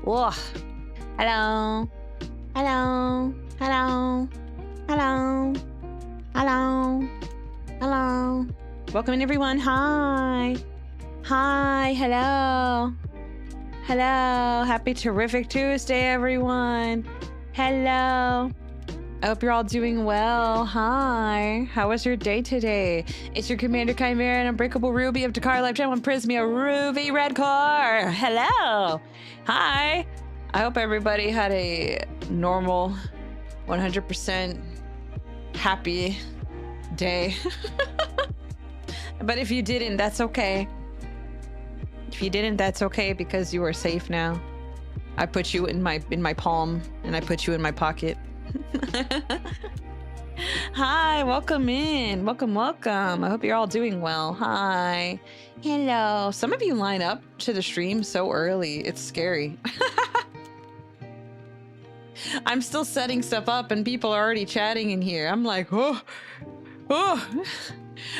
Whoa. Hello. Hello. Hello. Hello. Hello. Hello. Welcome everyone. Hi. Hi. Hello. Hello. Happy terrific Tuesday, everyone. Hello. I hope you're all doing well. Hi. How was your day today? It's your Commander Chimera and Unbreakable Ruby of Takara Live Channel and PRISMIA Ruvii Redcore. Hello. Hi. I hope everybody had a normal, 100% happy day. But if you didn't, that's okay. If you didn't, that's okay because you are safe now. I put you in my palm and I put you in my pocket. Hi, welcome in. Welcome. I hope you're all doing well. Hi. Hello. Some of you line up to the stream so early. It's scary. I'm still setting stuff up and people are already chatting in here. I'm like, oh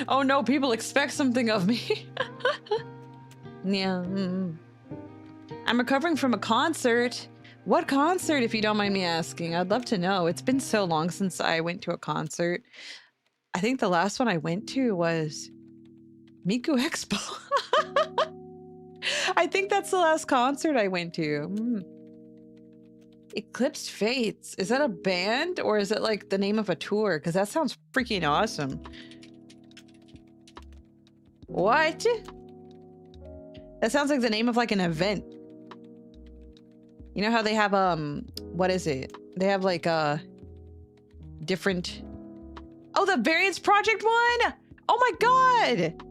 no, people expect something of me. Yeah. I'm recovering from a concert. What concert, if you don't mind me asking? I'd love to know. It's been so long since I went to a concert. I think the last one I went to was Miku Expo. I think that's the last concert I went to. Eclipse Fates. Is that a band or is it like the name of a tour? Because that sounds freaking awesome. What? That sounds like the name of like an event. You know how they have, what is it? They have like, different... Oh, the Variance Project one? Oh my god!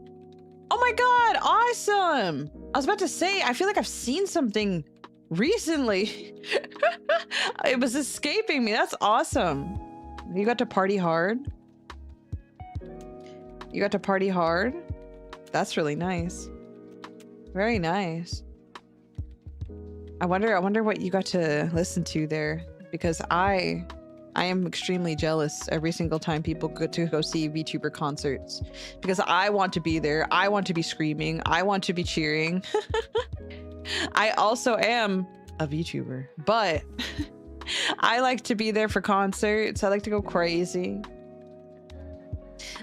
Oh my god, awesome! I was about to say, I feel like I've seen something recently. It was escaping me. That's awesome. You got to party hard? You got to party hard? That's really nice. Very nice. I wonder what you got to listen to there, because I am extremely jealous every single time people get to go see VTuber concerts, because I want to be there. I want to be screaming. I want to be cheering. I also am a VTuber, but I like to be there for concerts. I like to go crazy.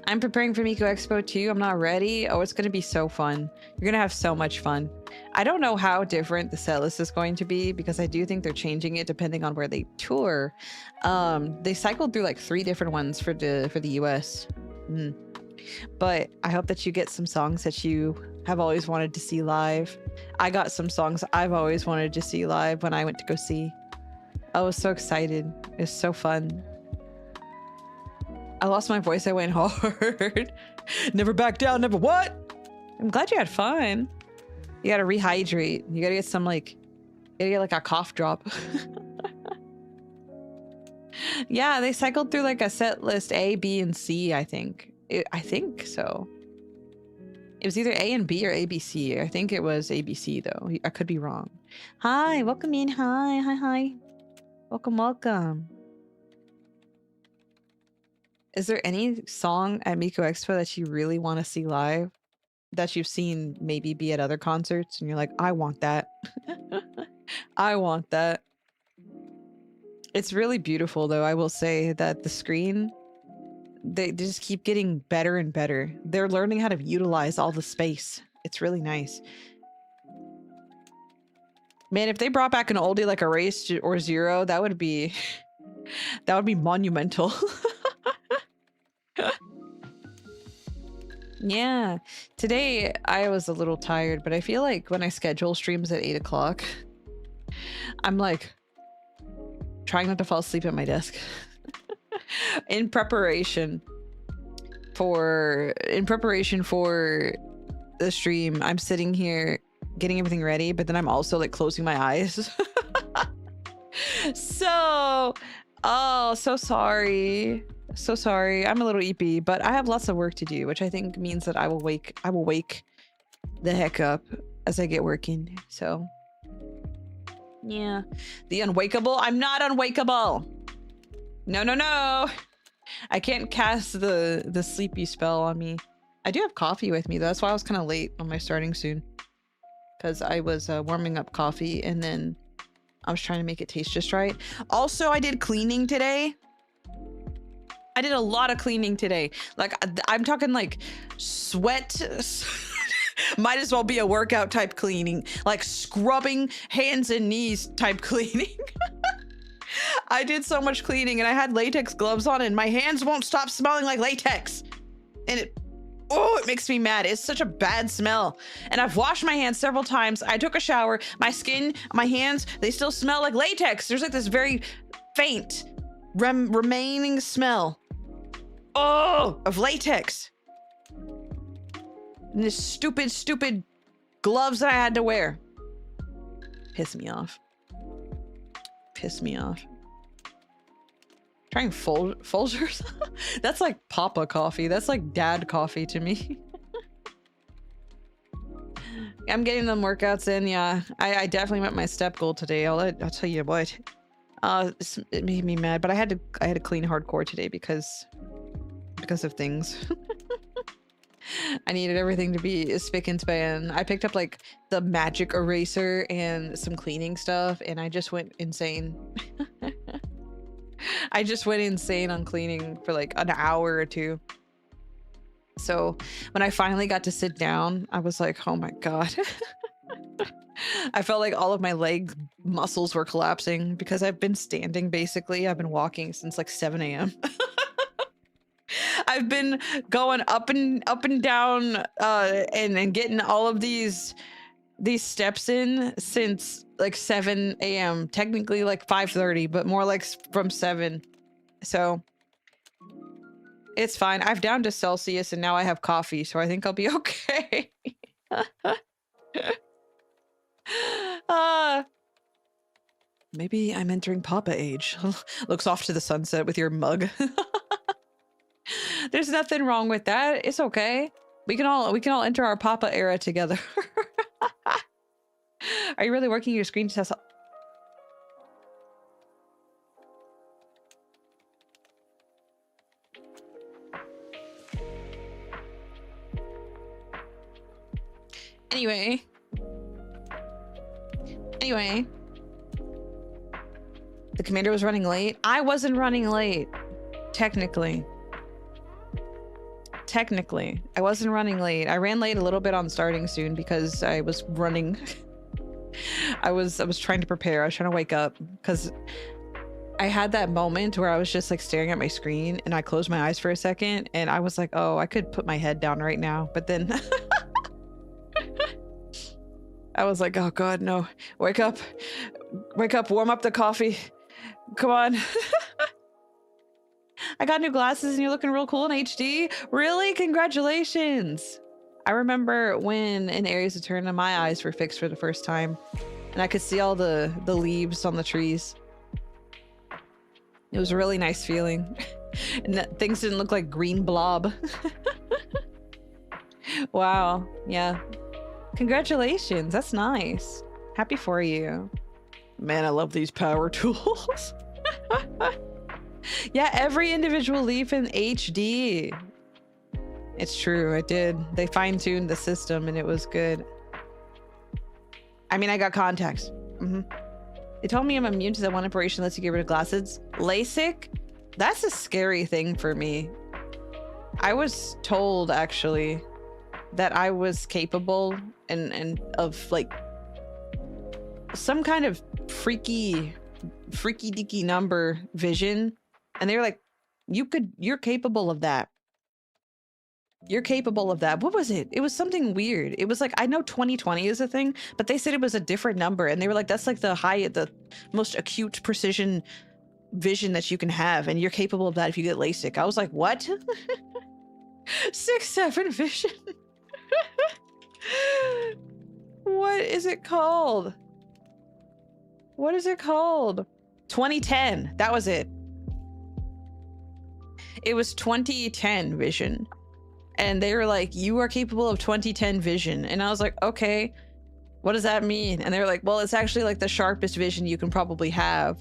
I'm preparing for Miku Expo too. I'm not ready. Oh, it's going to be so fun. You're going to have so much fun. I don't know how different the set list is going to be because I do think they're changing it depending on where they tour. They cycled through like 3 different ones for the US. But I hope that you get some songs that you have always wanted to see live. I got some songs I've always wanted to see live when I went to go see. I was so excited. It was so fun. I lost my voice. I went hard. Never back down. Never what? I'm glad you had fun. You gotta rehydrate. You gotta get some like, you gotta get like a cough drop. Yeah, they cycled through like a set list A, B, and C, I think. I think so. It was either A and B or ABC. I think it was ABC though. I could be wrong. Hi, welcome in. Hi, hi, hi. Welcome, welcome. Is there any song at Miko Expo that you really want to see live? That you've seen maybe be at other concerts and you're like, I want that. I want that. It's really beautiful though. I will say that the screen, they just keep getting better and better. They're learning how to utilize all the space. It's really nice. Man, if they brought back an oldie like Erased or Zero, that would be monumental. Yeah, today I was a little tired, but I feel like when I schedule streams at 8 o'clock, I'm like trying not to fall asleep at my desk. in preparation for the stream, I'm sitting here getting everything ready, but then I'm also like closing my eyes. So, oh, so sorry. So sorry. I'm a little eepy, but I have lots of work to do, which I think means that I will wake the heck up as I get working. So yeah, the unwakeable. I'm not unwakeable. No, no, no. I can't cast the sleepy spell on me. I do have coffee with me though. That's why I was kind of late on my starting soon, because I was warming up coffee and then I was trying to make it taste just right. Also, I did cleaning today. I did a lot of cleaning today. Like, I'm talking like sweat. Might as well be a workout type cleaning. Like scrubbing hands and knees type cleaning. I did so much cleaning and I had latex gloves on and my hands won't stop smelling like latex. And it makes me mad. It's such a bad smell. And I've washed my hands several times. I took a shower. My skin, my hands, they still smell like latex. There's like this very faint remaining smell of latex. And this stupid gloves that I had to wear. Piss me off. Piss me off. Trying Folgers? That's like Papa coffee. That's like dad coffee to me. I'm getting them workouts in. Yeah, I definitely met my step goal today. I'll tell you what. It made me mad, but I had to clean hardcore today because of things. I needed everything to be spick and span. I picked up like the magic eraser and some cleaning stuff, and I just went insane. I just went insane on cleaning for like an hour or two. So when I finally got to sit down, I was like, oh my God. I felt like all of my leg muscles were collapsing because I've been standing basically. I've been walking since like 7 a.m. I've been going up and down and getting all of these steps in since like 7 a.m. Technically like 5:30, but more like from 7. So it's fine. I've down to Celsius and now I have coffee, so I think I'll be okay. Maybe I'm entering Papa age. Looks off to the sunset with your mug. There's nothing wrong with that. It's okay. We can all enter our Papa era together. Are you really working your screen test? Anyway, the commander was running late. I wasn't running late, technically. I wasn't running late. I ran late a little bit on starting soon because I was running. I was trying to prepare. I was trying to wake up because I had that moment where I was just like staring at my screen and I closed my eyes for a second and I was like, oh, I could put my head down right now. But then I was like, oh God, no, wake up, warm up the coffee. Come on. I got new glasses and you're looking real cool in HD. Really? Congratulations. I remember when in Aries Eterna, my eyes were fixed for the first time and I could see all the leaves on the trees. It was a really nice feeling. And that things didn't look like green blob. Wow. Yeah. Congratulations. That's nice. Happy for you. Man, I love these power tools. Yeah, every individual leaf in HD. It's true, it did. They fine-tuned the system and it was good. I mean, I got contacts. They told me I'm immune to that one operation that lets you get rid of glasses. LASIK? That's a scary thing for me. I was told, actually, that I was capable and of, like, some kind of freaky deaky number vision. And they were like, you're capable of that. You're capable of that. What was it? It was something weird. It was like, I know 20/20 is a thing, but they said it was a different number. And they were like, that's like the most acute precision vision that you can have. And you're capable of that if you get LASIK. I was like, what? 6/7 vision. What is it called? What is it called? 2010. That was it. It was 2010 vision. And they were like, you are capable of 2010 vision. And I was like, okay, what does that mean? And they were like, well, it's actually like the sharpest vision you can probably have.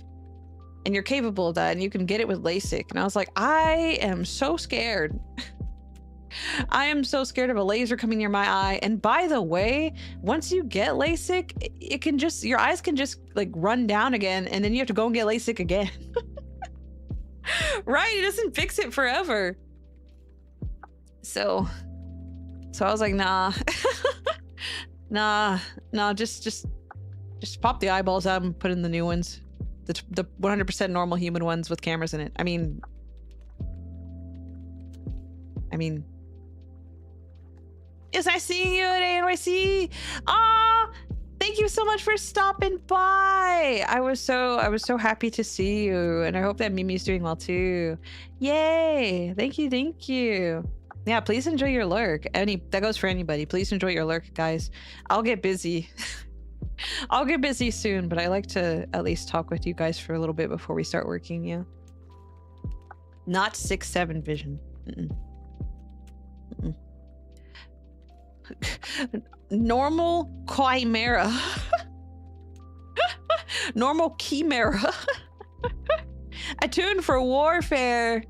And you're capable of that. And you can get it with LASIK. And I was like, I am so scared. I am so scared of a laser coming near my eye. And by the way, once you get LASIK, it can just, your eyes can just like run down again. And then you have to go and get LASIK again. Right? It doesn't fix it forever. So I was like, nah, nah, just pop the eyeballs out and put in the new ones. The 100% normal human ones with cameras in it. I mean, it's nice seeing you at NYC. Ah, thank you so much for stopping by. I was so happy to see you, and I hope that Mimi's doing well too. Yay! Thank you. Yeah, please enjoy your lurk. That goes for anybody. Please enjoy your lurk, guys. I'll get busy. I'll get busy soon, but I like to at least talk with you guys for a little bit before we start working. Yeah. Not 6/7 vision. Normal chimera. Normal chimera. Attuned for warfare.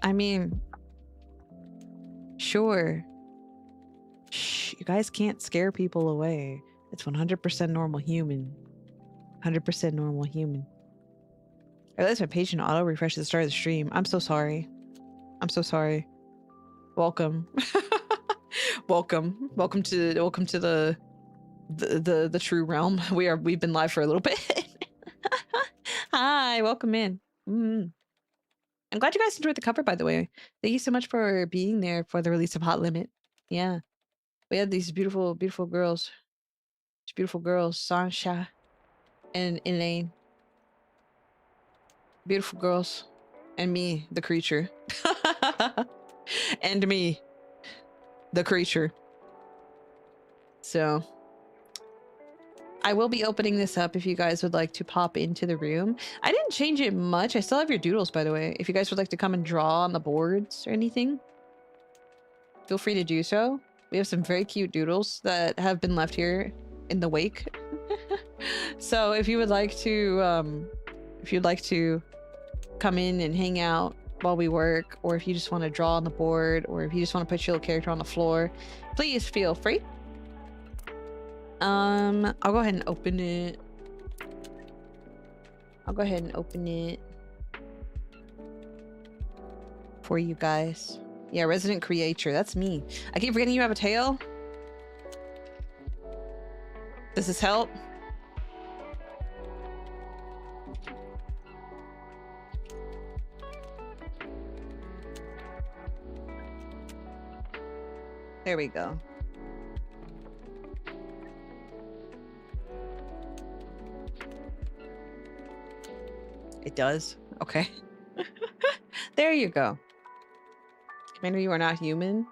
I mean, sure. Shh, you guys can't scare people away. It's 100% normal human. 100% normal human. I realized my page auto refresh at the start of the stream. I'm so sorry. I'm so sorry. Welcome. Welcome to the true realm. We've been live for a little bit. Hi, welcome in. I'm glad you guys enjoyed the cover, by the way. Thank you so much for being there for the release of Hot Limit. Yeah. We had these beautiful girls. These beautiful girls, Sansha and Elaine. Beautiful girls. And me, the creature. And me, the creature. So I will be opening this up if you guys would like to pop into the room. I didn't change it much. I still have your doodles, by the way. If you guys would like to come and draw on the boards or anything, feel free to do so. We have some very cute doodles that have been left here in the wake. So if you would like to, if you'd like to come in and hang out while we work, or if you just want to draw on the board, or if you just want to put your little character on the floor, please feel free. I'll go ahead and open it. I'll go ahead and open it for you guys. Yeah, resident creature. That's me. I keep forgetting you have a tail. Does this help? There we go. It does? Okay. There you go. Commander, you are not human.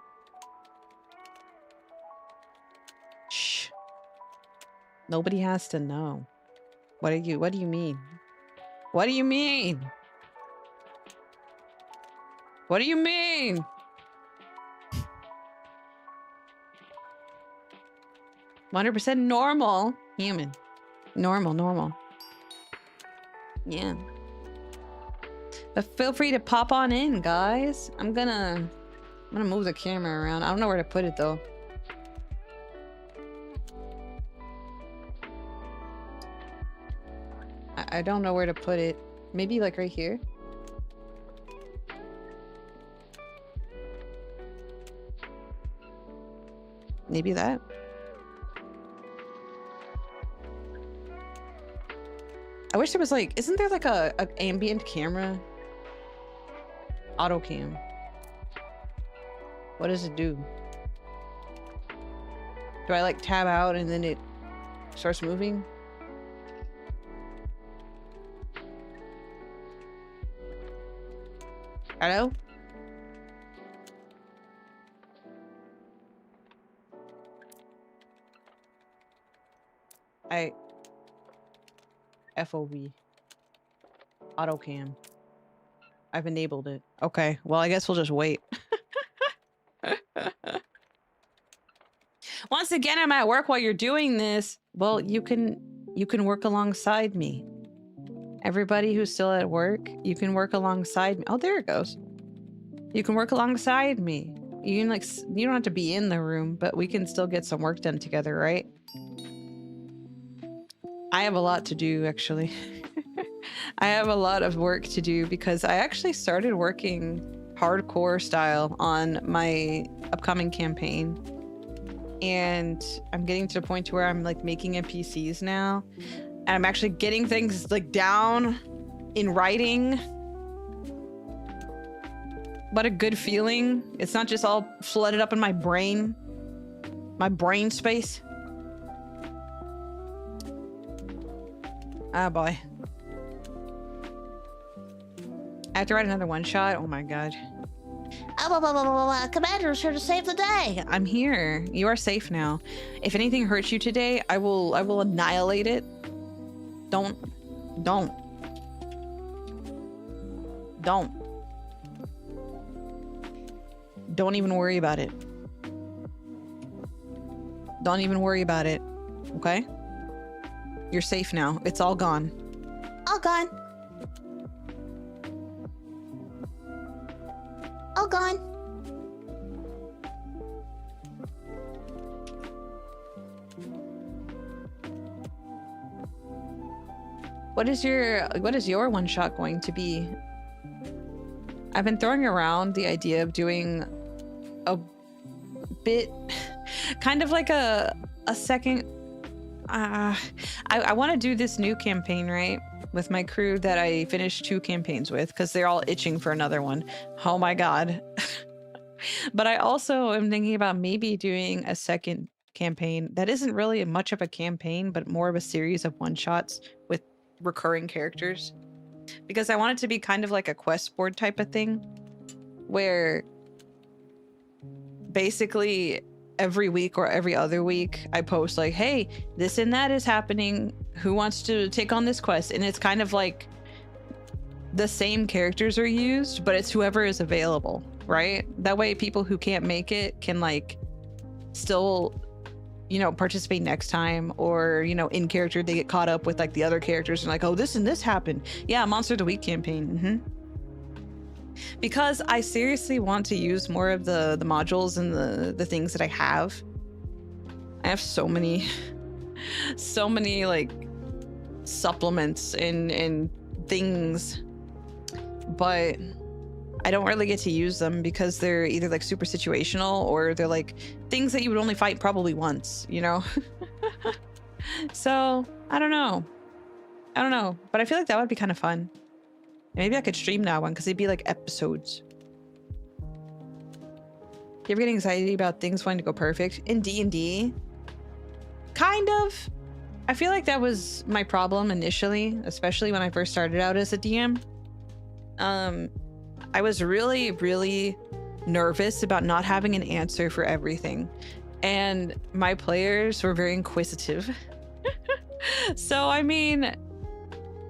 Shh. Nobody has to know. What do you mean? What do you mean? What do you mean? %100% normal human. Normal. Yeah. But feel free to pop on in, guys. I'm gonna move the camera around. I don't know where to put it though. I don't know where to put it. Maybe like right here. Maybe that. I wish there was like, isn't there like a ambient camera? Auto cam. What does it do? Do I like tab out and then it starts moving? Hello? FOV. Auto cam. I've enabled it. Okay, well I guess we'll just wait. Once again, I'm at work while you're doing this. Well, you can work alongside me. Everybody who's still at work, you can work alongside me. Oh, there it goes. You can work alongside me. You can like, you don't have to be in the room, but we can still get some work done together, right? I have a lot to do, actually. I have a lot of work to do because I actually started working hardcore style on my upcoming campaign. And I'm getting to the point where I'm like making NPCs now. And I'm actually getting things like down in writing. What a good feeling. It's not just all flooded up in my brain space. Ah, boy. I have to write another one shot. Oh my god. Commander is here to save the day. I'm here. You are safe now. If anything hurts you today, I will annihilate it. Don't even worry about it. Don't even worry about it. Okay? You're safe now. It's all gone. All gone. All gone. What is your one shot going to be? I've been throwing around the idea of doing a bit kind of like a second I want to do this new campaign, right, with my crew that I finished 2 campaigns with because they're all itching for another one. Oh my god. But I also am thinking about maybe doing a second campaign that isn't really much of a campaign but more of a series of one-shots with recurring characters, because I want it to be kind of like a quest board type of thing where basically every week or every other week I post like, hey, this and that is happening, who wants to take on this quest? And it's kind of like the same characters are used, but it's whoever is available, right? That way people who can't make it can like still, you know, participate next time, or, you know, in character they get caught up with like the other characters and like, oh, this and this happened. Yeah, Monster of the Week campaign. Because I seriously want to use more of the modules and the things that I have. I have so many like supplements and things, but I don't really get to use them because they're either like super situational or they're like things that you would only fight probably once, you know? So I don't know, but I feel like that would be kind of fun. Maybe I could stream that one because it'd be like episodes. You ever get anxiety about things wanting to go perfect in D&D? Kind of. I feel like that was my problem initially, especially when I first started out as a DM. I was really, really nervous about not having an answer for everything. And my players were very inquisitive. So, I mean,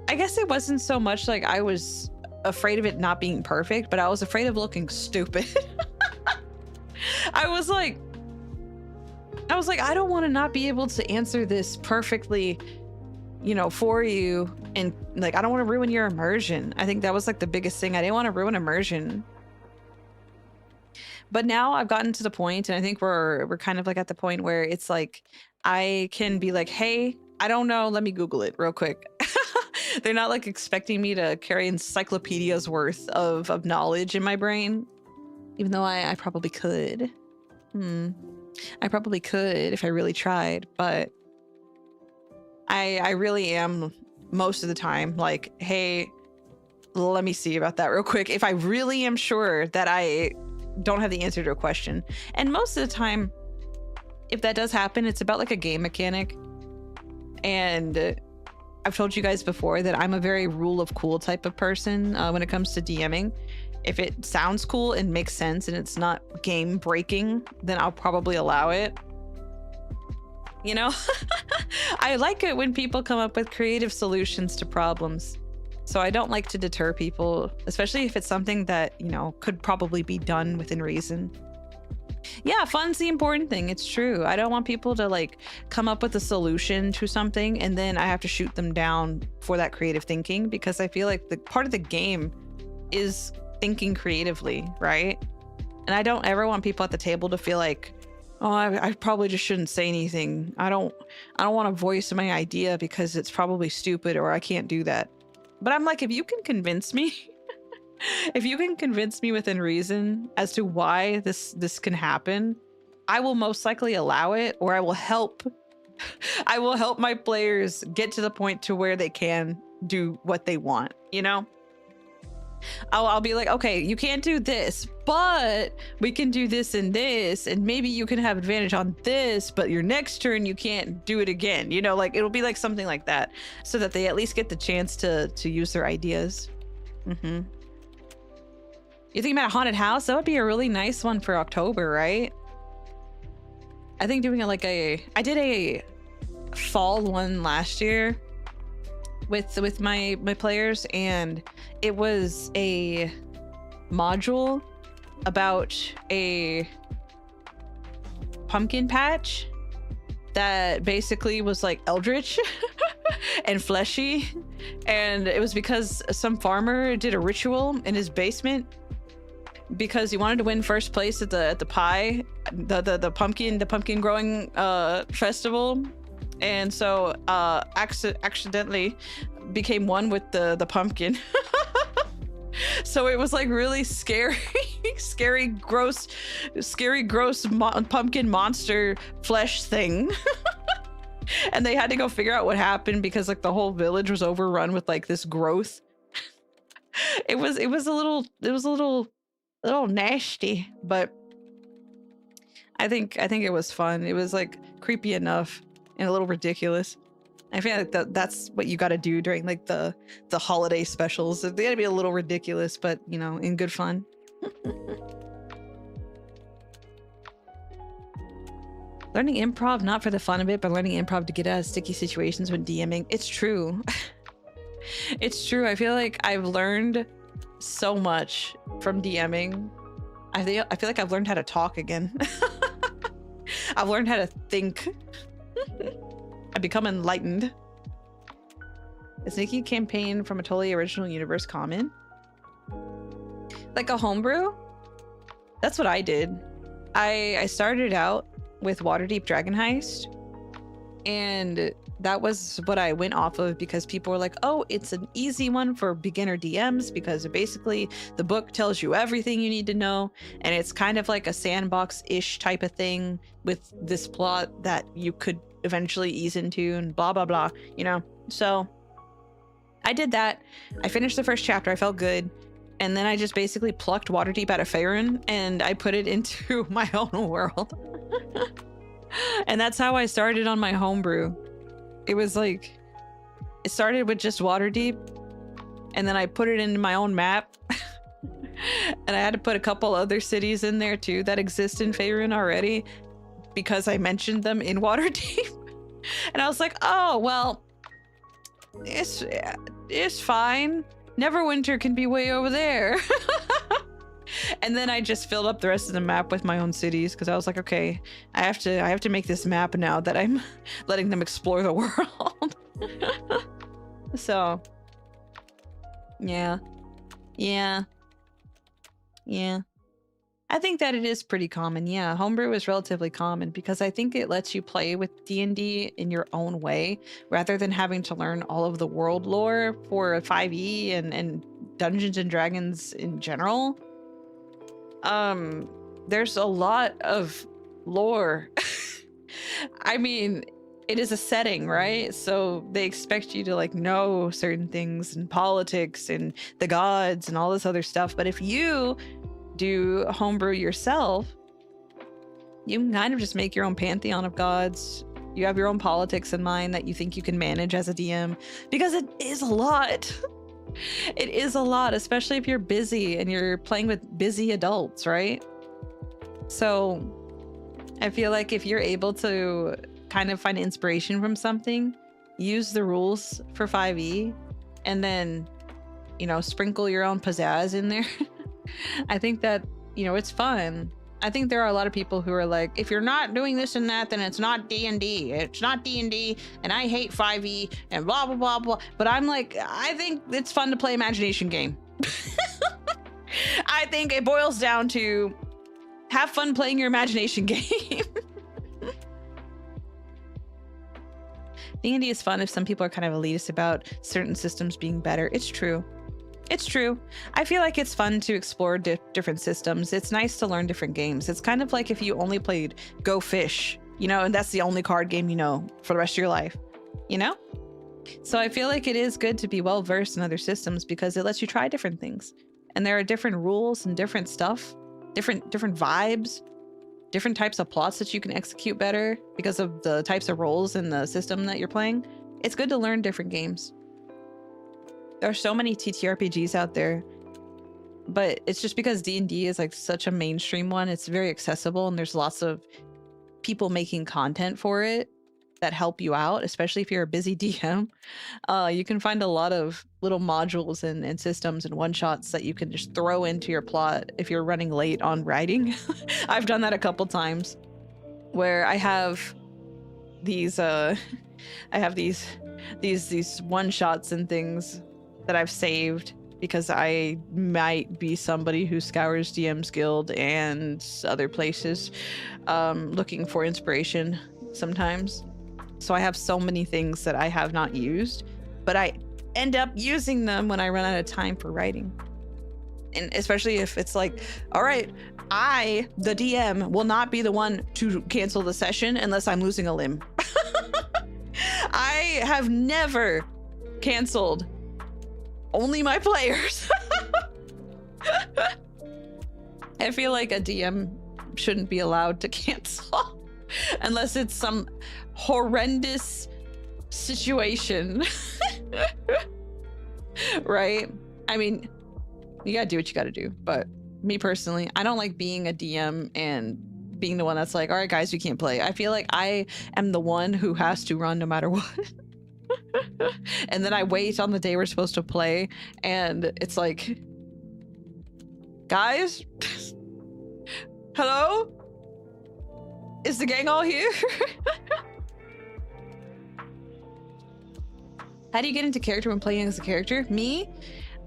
I guess it wasn't so much like I was afraid of it not being perfect, but I was afraid of looking stupid. I was like, I don't want to not be able to answer this perfectly, you know, for you. And like, I don't want to ruin your immersion. I think that was like the biggest thing. I didn't want to ruin immersion. But now I've gotten to the point, and I think we're kind of like at the point where it's like, I can be like, hey, I don't know, let me Google it real quick. They're not like expecting me to carry encyclopedias worth of knowledge in my brain, even though I probably could. I probably could if I really tried, but I really am most of the time like, hey, let me see about that real quick. If I really am sure that I don't have the answer to a question. And most of the time, if that does happen, it's about like a game mechanic. And I've told you guys before that I'm a very rule of cool type of person when it comes to DMing. If it sounds cool and makes sense and it's not game breaking, then I'll probably allow it. You know, I like it when people come up with creative solutions to problems. So I don't like to deter people, especially if it's something that, you know, could probably be done within reason. Yeah, fun's the important thing. It's true. I don't want people to like come up with a solution to something and then I have to shoot them down for that creative thinking, because I feel like the part of the game is thinking creatively, right? And I don't ever want people at the table to feel like, oh, I probably just shouldn't say anything. I don't want to voice my idea because it's probably stupid or I can't do that. But I'm like, if you can convince me, if you can convince me within reason as to why this can happen, I will most likely allow it, or I will help my players get to the point to where they can do what they want, you know? I'll be like, okay, you can't do this, but we can do this, and maybe you can have advantage on this, but your next turn you can't do it again. You know, like it'll be like something like that, so that they at least get the chance to use their ideas. You think about a haunted house? That would be a really nice one for October, right? I think doing it like I did a fall one last year with my players, and it was a module about a pumpkin patch that basically was like eldritch and fleshy, and it was because some farmer did a ritual in his basement because he wanted to win first place at the pie, the pumpkin growing festival. And so accidentally became one with the pumpkin. So it was like really scary, gross pumpkin monster flesh thing. And they had to go figure out what happened because like the whole village was overrun with like this growth. It was a little nasty, but I think it was fun. It was like creepy enough and a little ridiculous. I feel like that's what you got to do during like the holiday specials. They got to be a little ridiculous, but you know, in good fun. Learning improv, not for the fun of it, but learning improv to get out of sticky situations when DMing. It's true. It's true. I feel like I've learned so much from DMing. I feel like I've learned how to talk again. I've learned how to think. I've become enlightened. Is Nikki campaign from a totally original universe common? Like a homebrew? That's what I did. I started out with Waterdeep Dragon Heist, and that was what I went off of because people were like, oh, it's an easy one for beginner DMs because basically the book tells you everything you need to know, and it's kind of like a sandbox-ish type of thing with this plot that you could eventually ease into and blah blah blah, you know. So I did that. I finished the first chapter. I felt good, and then I just basically plucked Waterdeep out of Faerun and I put it into my own world. And that's how I started on my homebrew. It was like, it started with just Waterdeep, and then I put it into my own map. And I had to put a couple other cities in there too that exist in Faerun already because I mentioned them in Waterdeep. And I was like, oh, well, it's fine. Neverwinter can be way over there. And then I just filled up the rest of the map with my own cities because I was like, okay, I have to make this map now that I'm letting them explore the world. So, yeah. I think that it is pretty common. Yeah, homebrew is relatively common because I think it lets you play with D&D in your own way rather than having to learn all of the world lore for 5e and Dungeons and Dragons in general. There's a lot of lore. I mean, it is a setting, right? So they expect you to like know certain things and politics and the gods and all this other stuff. But if you do homebrew yourself, you can kind of just make your own pantheon of gods. You have your own politics in mind that you think you can manage as a DM, because it is a lot. It is a lot, especially if you're busy and you're playing with busy adults, right? So I feel like if you're able to kind of find inspiration from something, use the rules for 5e, and then, you know, sprinkle your own pizzazz in there. I think that, you know, it's fun. I think there are a lot of people who are like, if you're not doing this and that, then it's not D&D. It's not D&D, and I hate 5e and blah, blah, blah, blah. But I'm like, I think it's fun to play imagination game. I think it boils down to have fun playing your imagination game. D&D is fun if some people are kind of elitist about certain systems being better. It's true. It's true. I feel like it's fun to explore different systems. It's nice to learn different games. It's kind of like if you only played Go Fish, you know, and that's the only card game you know for the rest of your life, you know? So I feel like it is good to be well versed in other systems because it lets you try different things. And there are different rules and different stuff, different vibes, different types of plots that you can execute better because of the types of roles in the system that you're playing. It's good to learn different games. There are so many TTRPGs out there, but it's just because D&D is like such a mainstream one. It's very accessible and there's lots of people making content for it that help you out, especially if you're a busy DM. You can find a lot of little modules and systems and one-shots that you can just throw into your plot if you're running late on writing. I've done that a couple times where I have these these one-shots and things that I've saved because I might be somebody who scours DM's Guild and other places looking for inspiration sometimes. So I have so many things that I have not used, but I end up using them when I run out of time for writing. And especially if it's like, all right, I, the DM, will not be the one to cancel the session unless I'm losing a limb. I have never canceled, only my players. I feel like a DM shouldn't be allowed to cancel unless it's some horrendous situation. Right? I mean, you gotta do what you gotta do. But me personally, I don't like being a DM and being the one that's like, all right, guys, you can't play. I feel like I am the one who has to run no matter what. And then I wait on the day we're supposed to play, and it's like, guys, hello? Is the gang all here? How do you get into character when playing as a character? Me?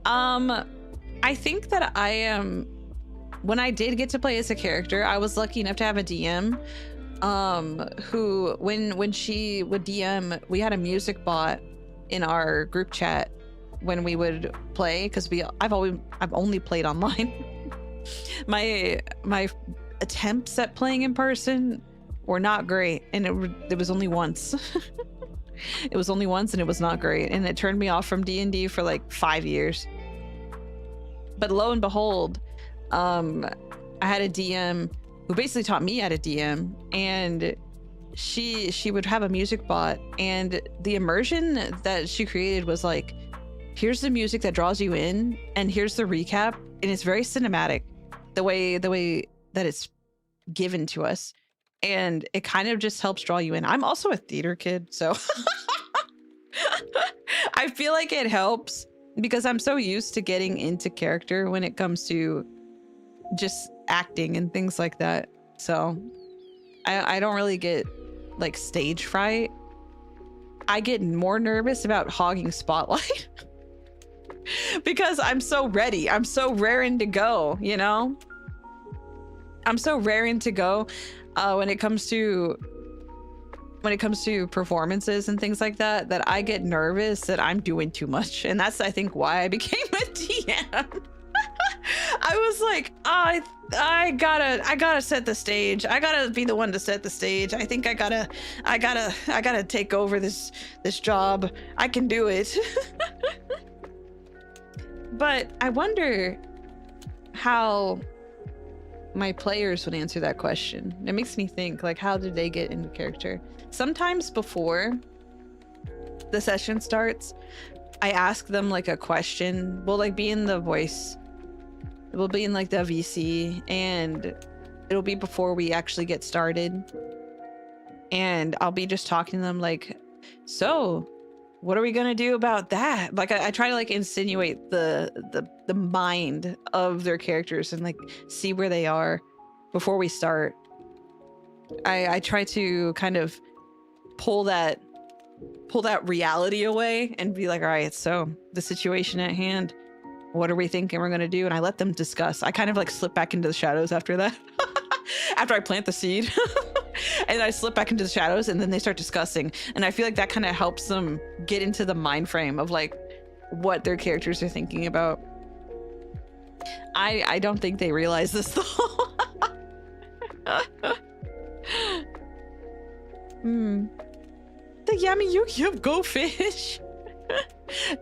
I think that I am, when I did get to play as a character, I was lucky enough to have a DM who, when she would DM, we had a music bot in our group chat when we would play, because I've only played online. my attempts at playing in person were not great, and it was only once. It was only once, and it was not great, and it turned me off from D&D for like 5 years. But lo and behold, I had a DM who basically taught me how to DM, and she would have a music bot, and the immersion that she created was like, here's the music that draws you in, and here's the recap, and it's very cinematic the way that it's given to us, and it kind of just helps draw you in. I'm also a theater kid, so I feel like it helps because I'm so used to getting into character when it comes to just acting and things like that. So I don't really get like stage fright. I get more nervous about hogging spotlight because I'm so ready. I'm so raring to go, you know? I'm so raring to go when it comes to performances and things like that, that I get nervous that I'm doing too much. And that's, I think, why I became a DM. I was like, I gotta set the stage. I gotta be the one to set the stage. I think I gotta take over this job. I can do it. But I wonder how my players would answer that question. It makes me think, like, how did they get into character? Sometimes before the session starts, I ask them like a question. We'll like be in the voice. We'll be in like the VC, and it'll be before we actually get started. And I'll be just talking to them like, so what are we gonna do about that? Like I try to like insinuate the mind of their characters and like see where they are before we start. I try to kind of pull that reality away and be like, all right, so the situation at hand, what are we thinking we're gonna do? And I let them discuss. I kind of like slip back into the shadows after that. After I plant the seed. And I slip back into the shadows, and then they start discussing. And I feel like that kind of helps them get into the mind frame of like what their characters are thinking about. I don't think they realize this though. The yummy Yu-Gi-Oh! Go Fish.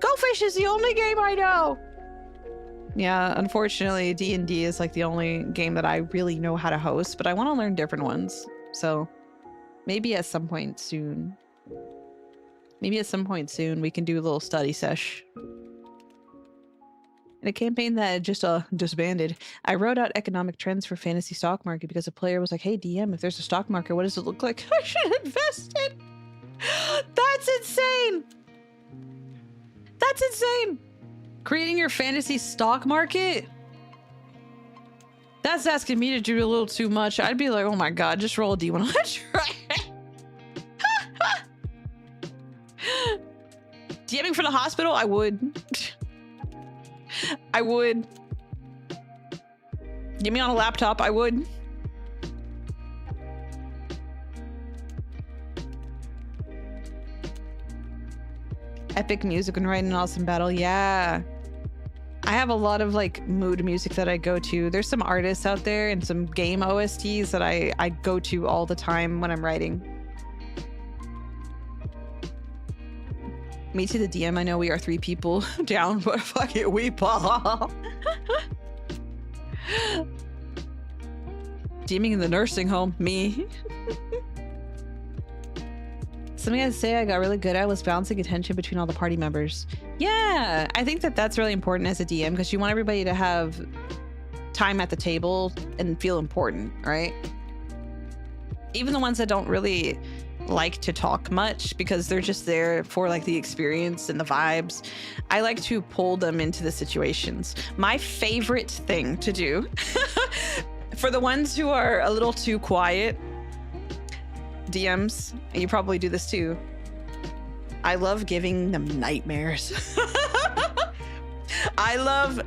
Go Fish is the only game I know. Yeah, unfortunately, D&D is like the only game that I really know how to host, but I want to learn different ones. So maybe at some point soon. Maybe at some point soon we can do a little study sesh. In a campaign that just disbanded, I wrote out economic trends for fantasy stock market because a player was like, hey DM, if there's a stock market, what does it look like? I should invest in. That's insane. That's insane. Creating your fantasy stock market? That's asking me to do a little too much. I'd be like, oh my god, just roll a D100. DMing for the hospital? I would. I would. Get me on a laptop? I would. Epic music when writing an awesome battle. Yeah. I have a lot of like mood music that I go to. There's some artists out there and some game OSTs that I go to all the time when I'm writing. Me to the DM, I know we are 3 people down, but fuck it, we ball. DMing in the nursing home, me. Something I'd say I got really good at was balancing attention between all the party members. Yeah, I think that that's really important as a DM because you want everybody to have time at the table and feel important, right? Even the ones that don't really like to talk much because they're just there for like the experience and the vibes. I like to pull them into the situations. My favorite thing to do for the ones who are a little too quiet, DMs, and you probably do this too, I love giving them nightmares. I love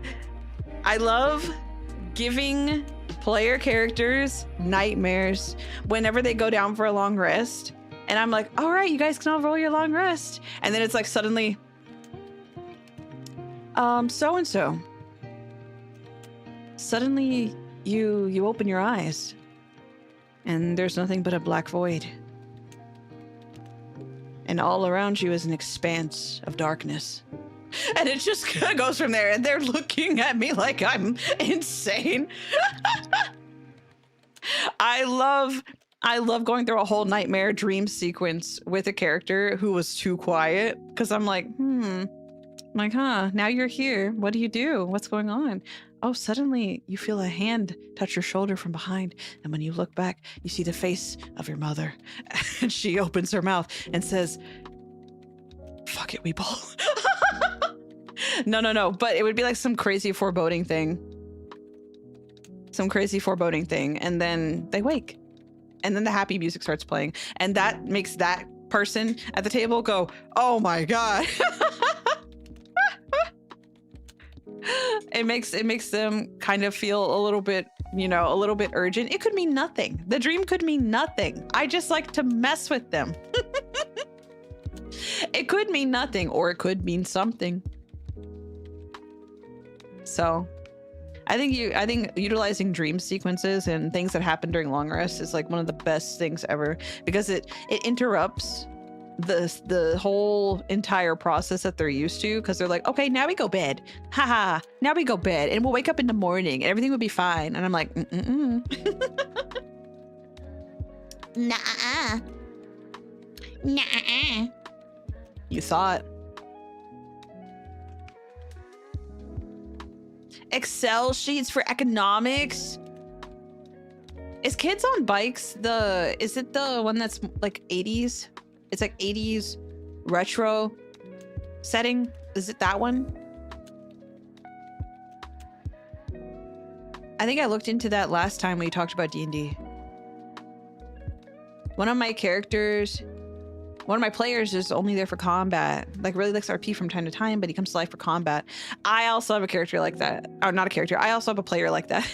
giving player characters nightmares whenever they go down for a long rest. And I'm like, all right, you guys can all roll your long rest. And then it's like suddenly, so-and-so. Suddenly you open your eyes and there's nothing but a black void. And all around you is an expanse of darkness. And it just kind of goes from there. And they're looking at me like I'm insane. I love going through a whole nightmare dream sequence with a character who was too quiet. Because I'm like, now you're here. What do you do? What's going on? Oh, suddenly you feel a hand touch your shoulder from behind. And when you look back, you see the face of your mother. And she opens her mouth and says, fuck it, we ball. No. But it would be like some crazy foreboding thing. And then they wake. And then the happy music starts playing. And that makes that person at the table go, oh my God. It makes them kind of feel a little bit, a little bit urgent. It could mean nothing. The dream could mean nothing. I just like to mess with them. It could mean nothing, or it could mean something. So I think utilizing dream sequences and things that happen during long rest is like one of the best things ever, because it interrupts the whole entire process that they're used to, because they're like, okay, now we go bed. Haha, now we go bed and we'll wake up in the morning and everything will be fine. And I'm like, Nah. You thought. Excel sheets for economics. Is Kids on Bikes is it the one that's like 80s? It's like 80s retro setting. Is it that one? I think I looked into that last time we talked about D&D. One of my players is only there for combat, like really likes RP from time to time, but he comes to life for combat. I also have a character like that. Or not a character. I also have a player like that.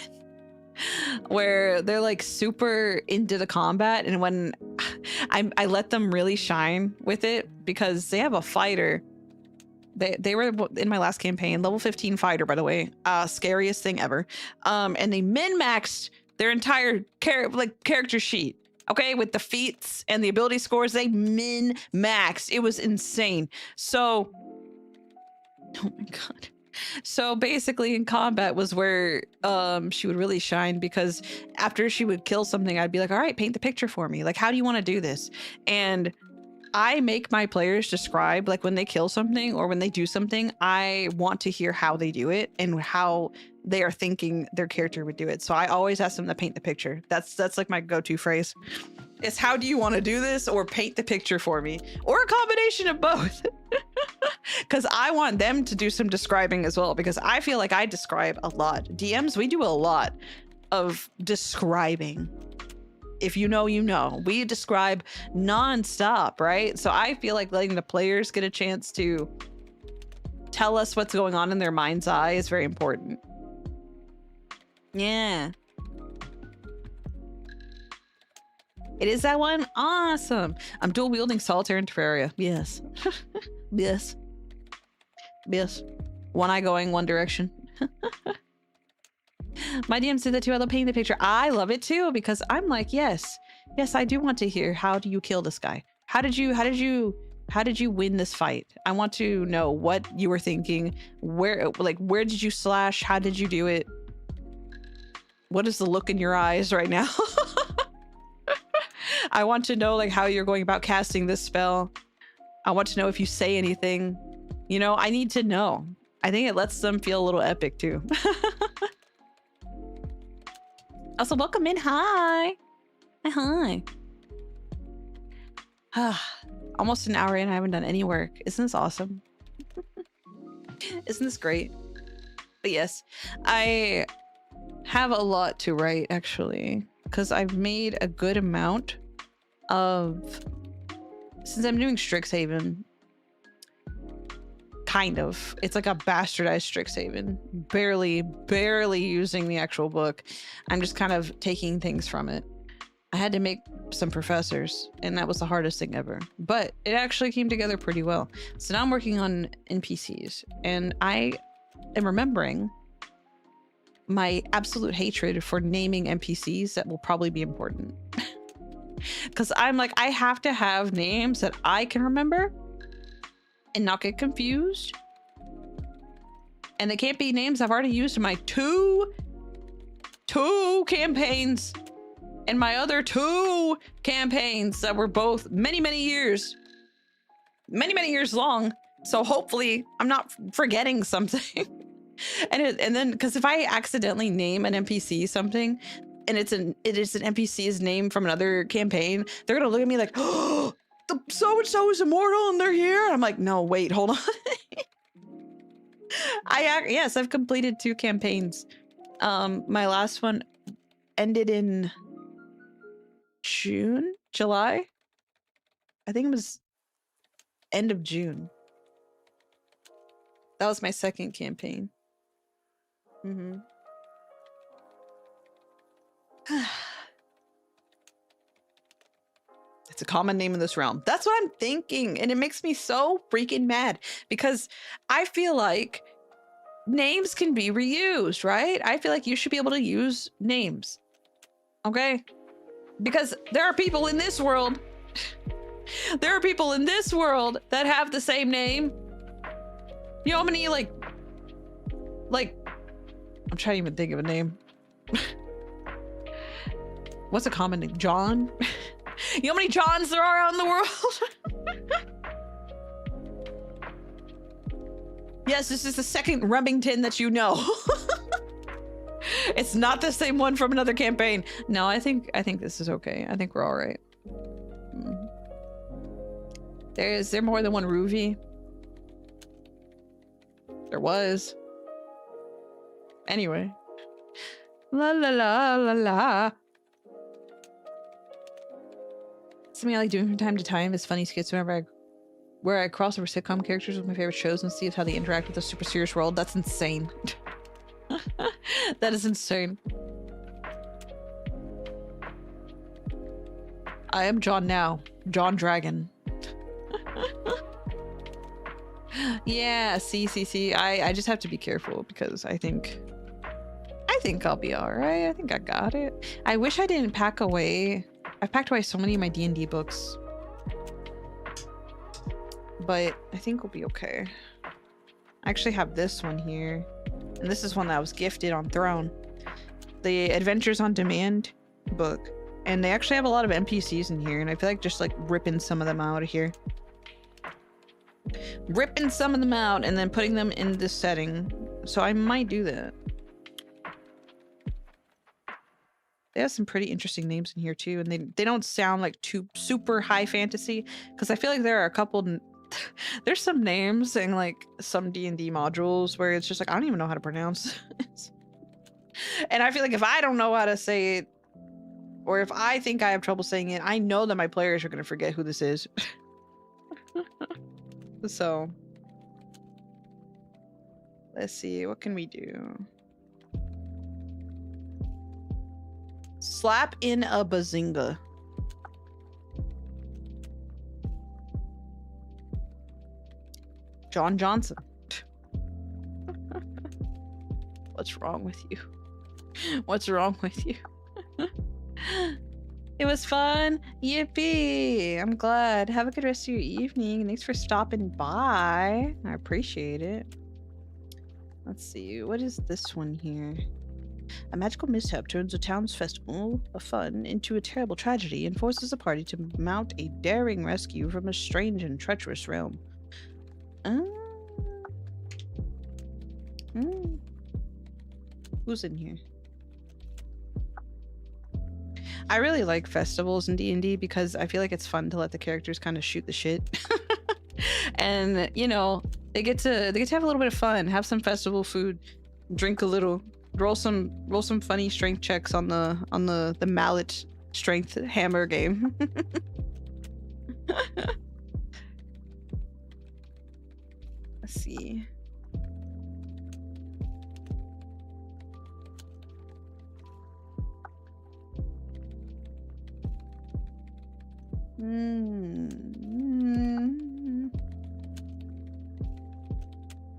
Where they're like super into the combat, and when I let them really shine with it, because they have a fighter. They were in my last campaign, level 15 fighter, by the way, scariest thing ever. And they min-maxed their entire character sheet. Okay, with the feats and the ability scores, they min-maxed. It was insane. So, oh my God. So basically in combat was where she would really shine, because after she would kill something, I'd be like, all right, paint the picture for me. Like, how do you want to do this? And I make my players describe, like, when they kill something or when they do something, I want to hear how they do it and how they are thinking their character would do it. So I always ask them to paint the picture. That's like my go-to phrase. It's, how do you want to do this, or paint the picture for me, or a combination of both. Because I want them to do some describing as well, because I feel like I describe a lot. DMs, we do a lot of describing. If you know, you know. We describe nonstop, right? So I feel like letting the players get a chance to tell us what's going on in their mind's eye is very important. Yeah. It is that one? Awesome. I'm dual wielding Solitaire and Terraria. Yes. Yes. Yes. One eye going one direction. My DM said that too. I love painting the picture. I love it too, because I'm like, yes, I do want to hear, how do you kill this guy? How did you win this fight? I want to know what you were thinking. Where did you slash? How did you do it? What is the look in your eyes right now? I want to know, like, how you're going about casting this spell. I want to know if you say anything. I need to know. I think it lets them feel a little epic too. Also, welcome in. Hi. Hi. Almost an hour in, I haven't done any work. Isn't this awesome? Isn't this great? But yes, I have a lot to write, actually, because I've made a good amount of, since I'm doing Strixhaven, kind of. It's like a bastardized Strixhaven. Barely using the actual book. I'm just kind of taking things from it. I had to make some professors, and that was the hardest thing ever. But it actually came together pretty well. So now I'm working on NPCs, and I am remembering my absolute hatred for naming NPCs that will probably be important. Because I'm like, I have to have names that I can remember and not get confused. And they can't be names I've already used in my two campaigns, and my other 2 campaigns that were both many years long. So hopefully I'm not forgetting something. and then, because if I accidentally name an NPC something, and it is an NPC's name from another campaign, they're gonna look at me like, oh, the so-and-so is immortal and they're here. And I'm like, no, wait, hold on. Yes, I've completed 2 campaigns. My last one ended in July? I think it was end of June. That was my 2nd campaign. It's a common name in this realm. That's what I'm thinking. And it makes me so freaking mad because I feel like names can be reused, right? I feel like you should be able to use names. Okay? Because there are people in this world. There are people in this world that have the same name. You know how many, like, I'm trying to even think of a name. What's a common name? John? You know how many Johns there are out in the world? Yes, this is the 2nd Remington that you know. It's not the same one from another campaign. No, I think this is okay. I think we're all right. Is there more than one Ruvii? There was. Anyway. La la la la la. Something I like doing from time to time is funny skits where I cross over sitcom characters with my favorite shows and see how they interact with a super serious world. That's insane. That is insane. I am John now. John Dragon. Yeah, see. I just have to be careful because I think I'll be all right. I think I got it. I wish I didn't pack away. I've packed away so many of my D&D books, but I think we'll be okay. I actually have this one here, and this is one that I was gifted on Throne, the Adventures on Demand book, and they actually have a lot of NPCs in here, and I feel like just like ripping some of them out of here. Ripping some of them out and then putting them in this setting. So I might do that. They have some pretty interesting names in here too, and they don't sound like too super high fantasy, because I feel like there are a couple there's some names in like some D&D modules where it's just like I don't even know how to pronounce it. And I feel like if I don't know how to say it, or if I think I have trouble saying it, I know that my players are going to forget who this is. So let's see, what can we do? Slap in a bazinga. John Johnson. What's wrong with you? What's wrong with you? It was fun. Yippee. I'm glad. Have a good rest of your evening. Thanks for stopping by. I appreciate it. Let's see. What is this one here? A magical mishap turns a town's festival of fun into a terrible tragedy and forces the party to mount a daring rescue from a strange and treacherous realm. Who's in here? I really like festivals in D&D because I feel like it's fun to let the characters kind of shoot the shit. And, you know, they get to have a little bit of fun, have some festival food, drink a little, roll some funny strength checks on the mallet strength hammer game. Let's see.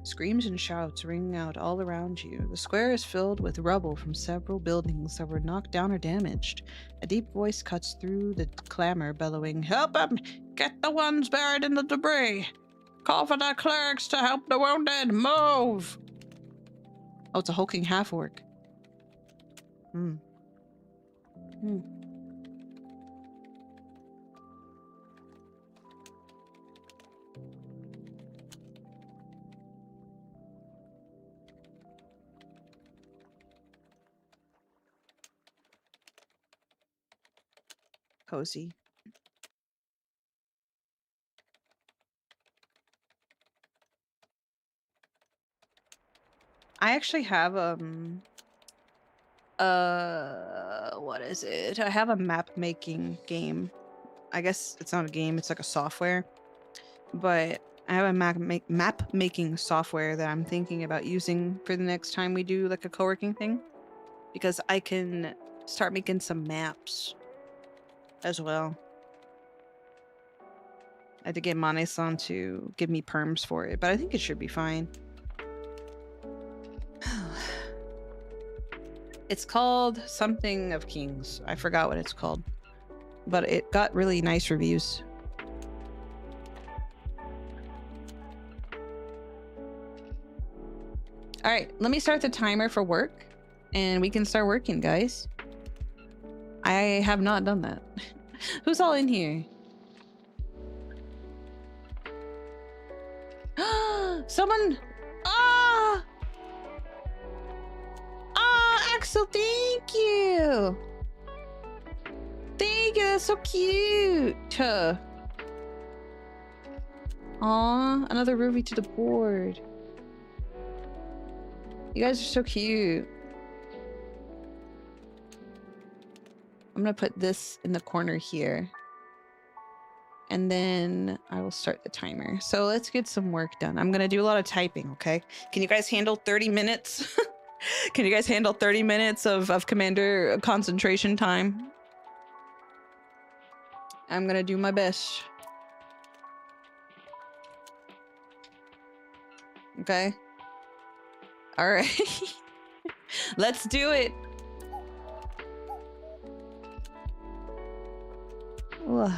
Screams and shouts ring out all around you. The square is filled with rubble from several buildings that were knocked down or damaged. A deep voice cuts through the clamor, bellowing, "Help them! Get the ones buried in the debris! Call for the clerics to help the wounded! Move!" Oh, it's a hulking half-orc. Cozy. I actually have what is it? I have a map making game. I guess it's not a game, it's like a software. But I have a map making software that I'm thinking about using for the next time we do like a co-working thing, because I can start making some maps as well. I had to get Mane-san to give me perms for it, but I think it should be fine. It's called something of Kings. I forgot what it's called, but it got really nice reviews. All right, let me start the timer for work and we can start working, guys. I have not done that. Who's all in here? Someone! Ah! Ah, Axel, thank you! Thank you, that's so cute! Aw, another Ruvii to the board. You guys are so cute. I'm gonna put this in the corner here. And then I will start the timer. So let's get some work done. I'm gonna do a lot of typing, okay? Can you guys handle 30 minutes? Can you guys handle 30 minutes of Commander concentration time? I'm gonna do my best. Okay? All right. Let's do it. Ugh.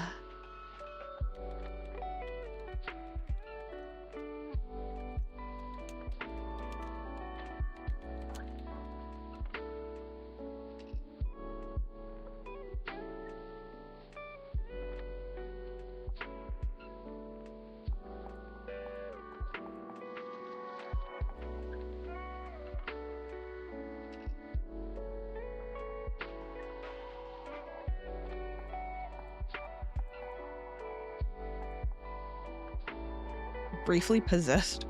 Briefly possessed.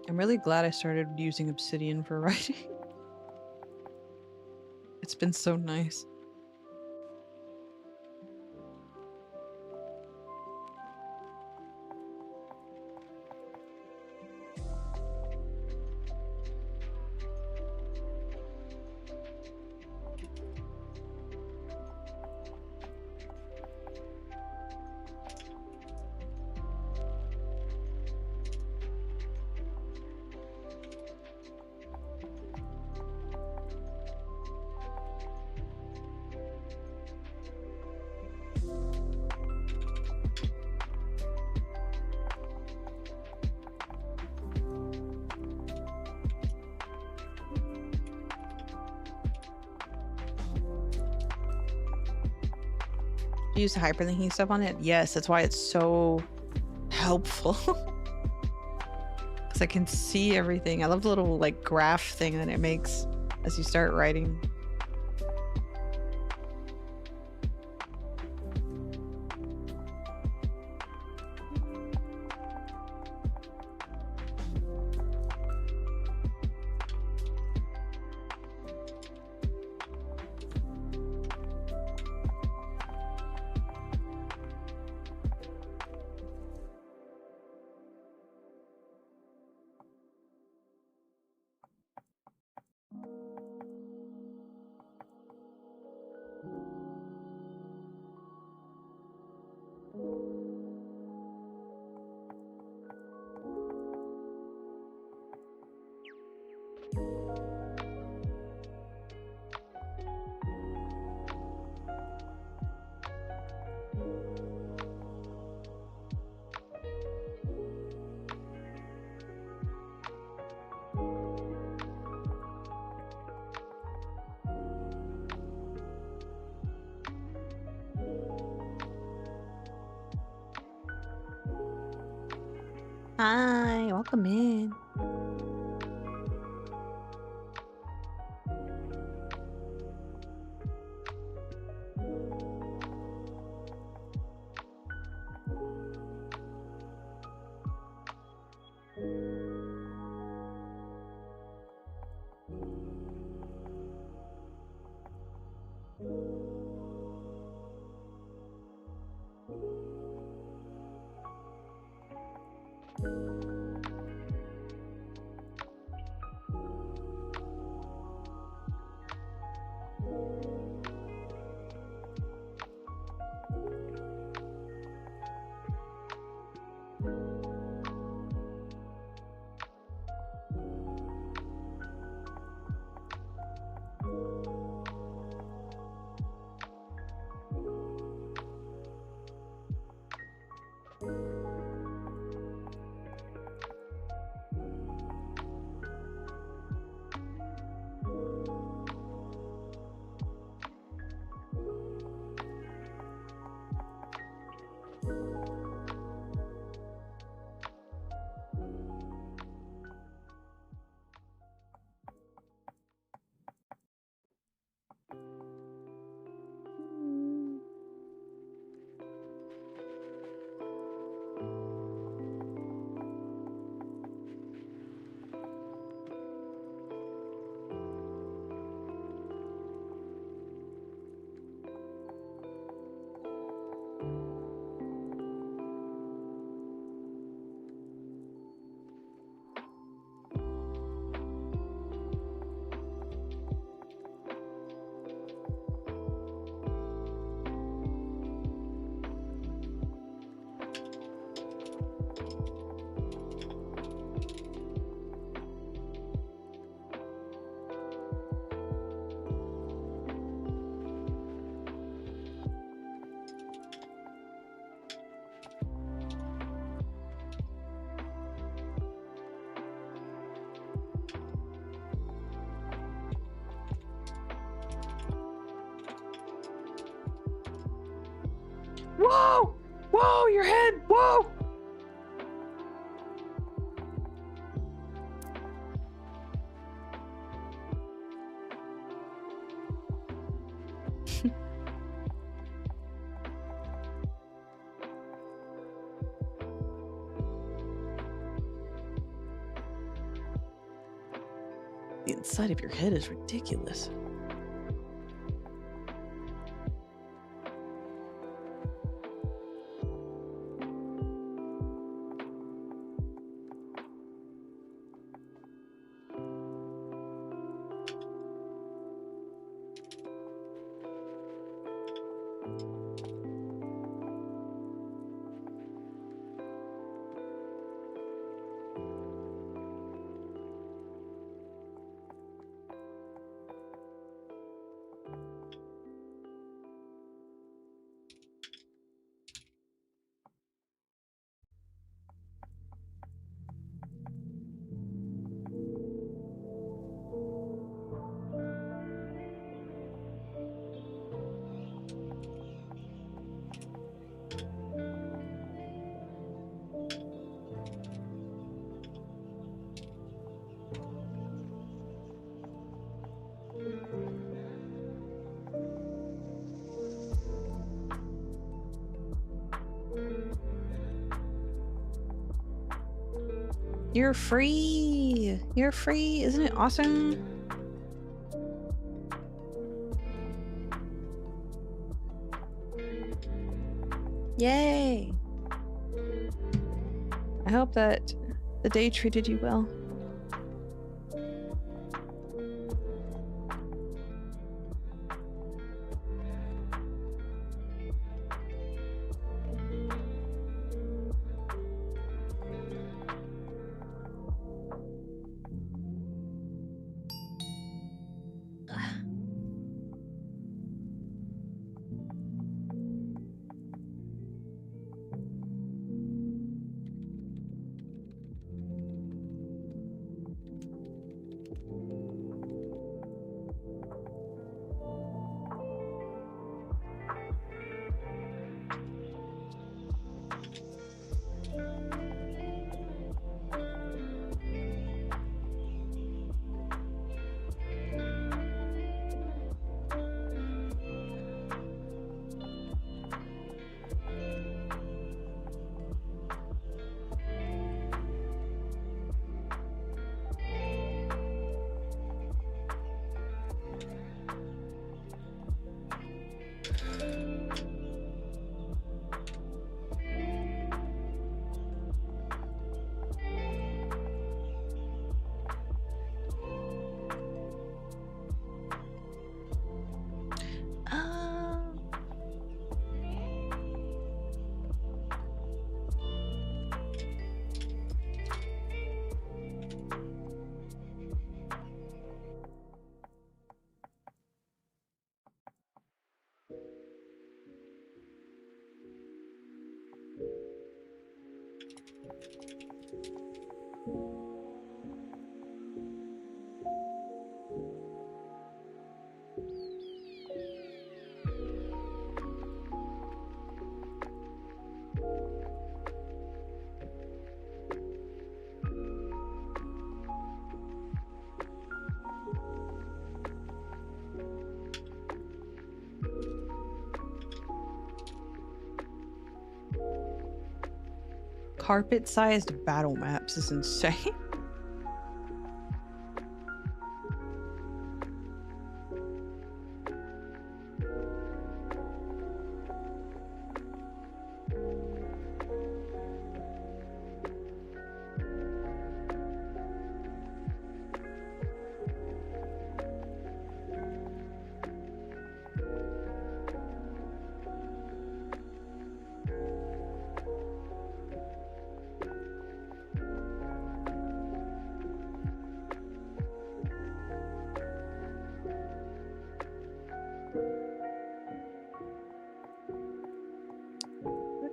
I'm really glad I started using Obsidian for writing. It's been so nice. You use the hyperlinking stuff on it? Yes, that's why it's so helpful. Because I can see everything. I love the little like graph thing that it makes as you start writing. Hi, welcome in. Whoa! Whoa, your head! Whoa! The inside of your head is ridiculous. You're free! You're free! Isn't it awesome? Yay! I hope that the day treated you well. Carpet-sized battle maps is insane.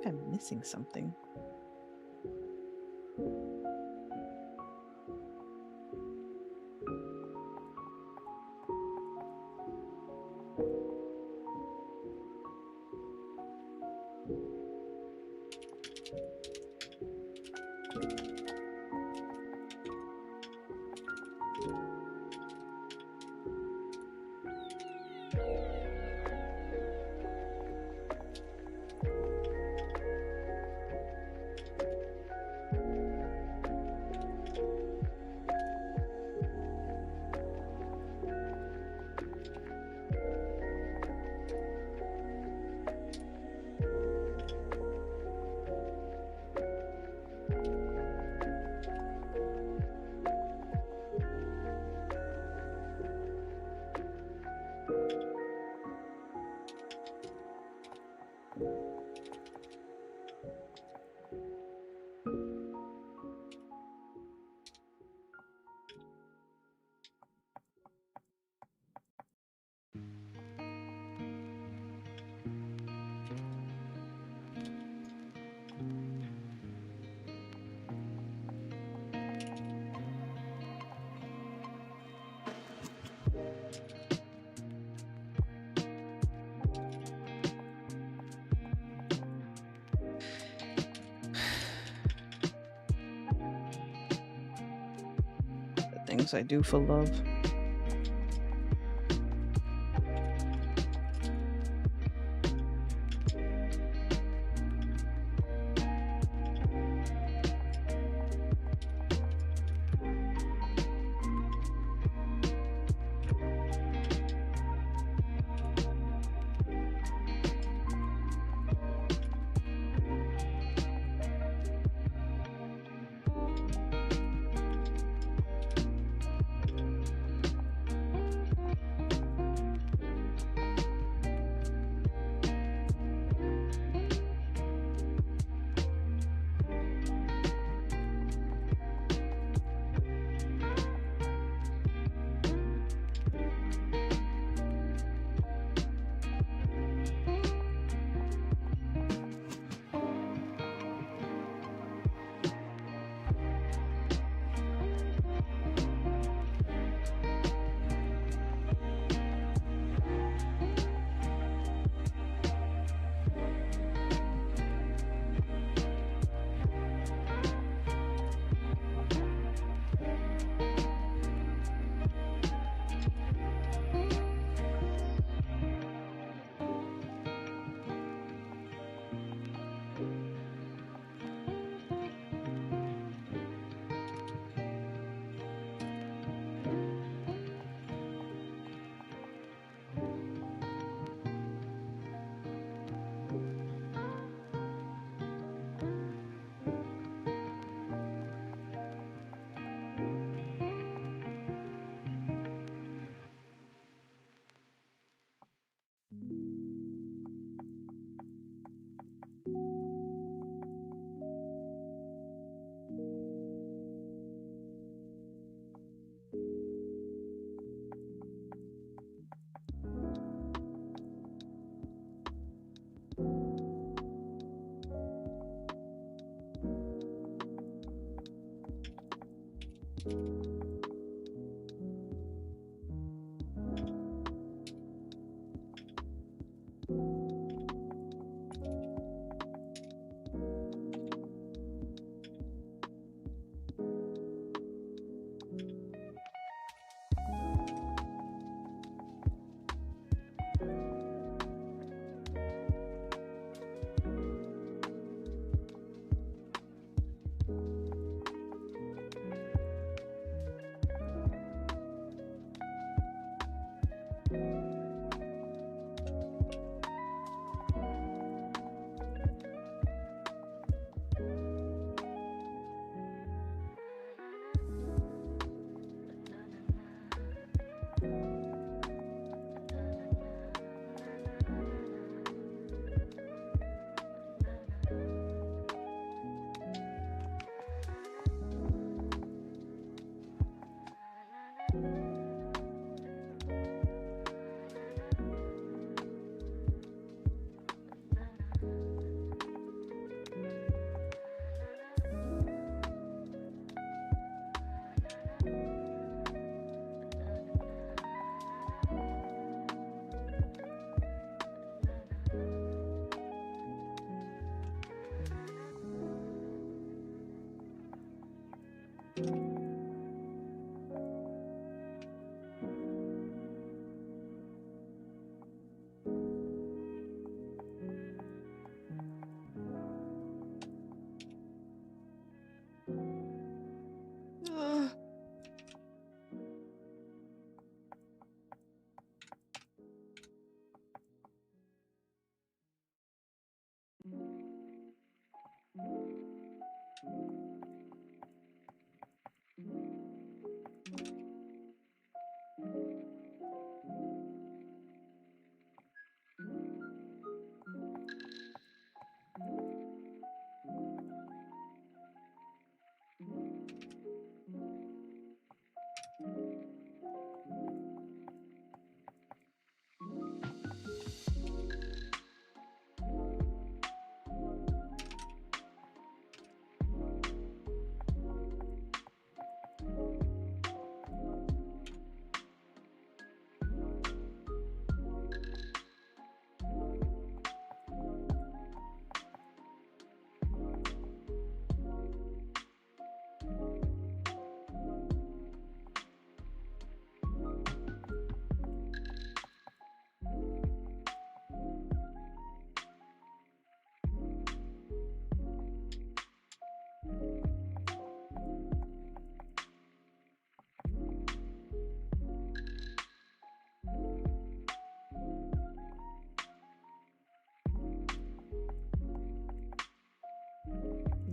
I'm missing something. Things I do for love.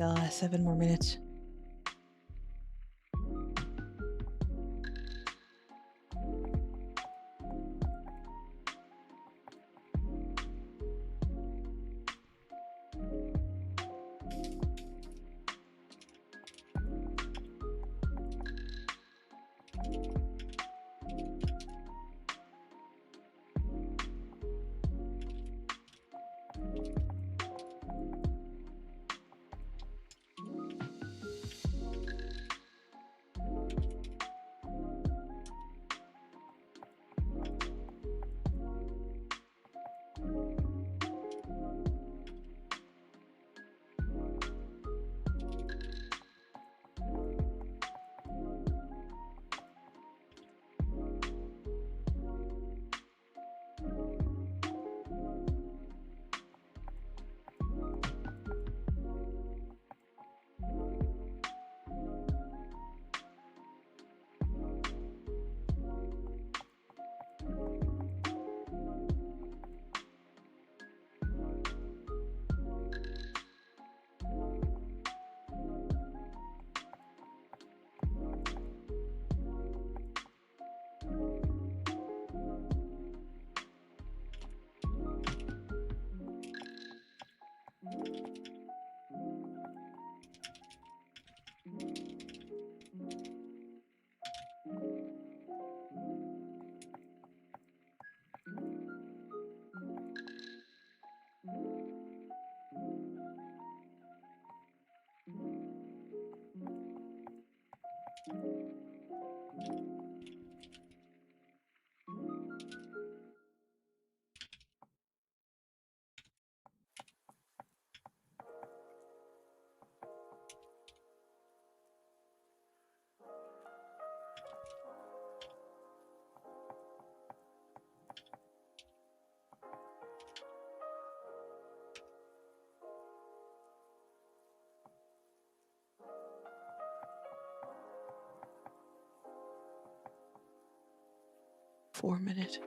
God, 7 more minutes. Four minutes.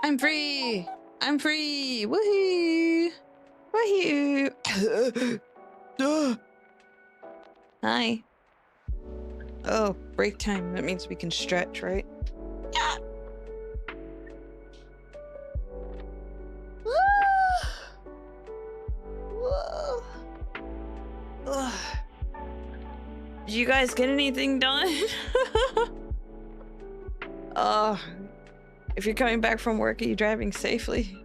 I'm free! I'm free! Woohoo! Woohoo! Hi. Oh, break time. That means we can stretch, right? Yeah. Did you guys get anything done? If you're coming back from work, are you driving safely?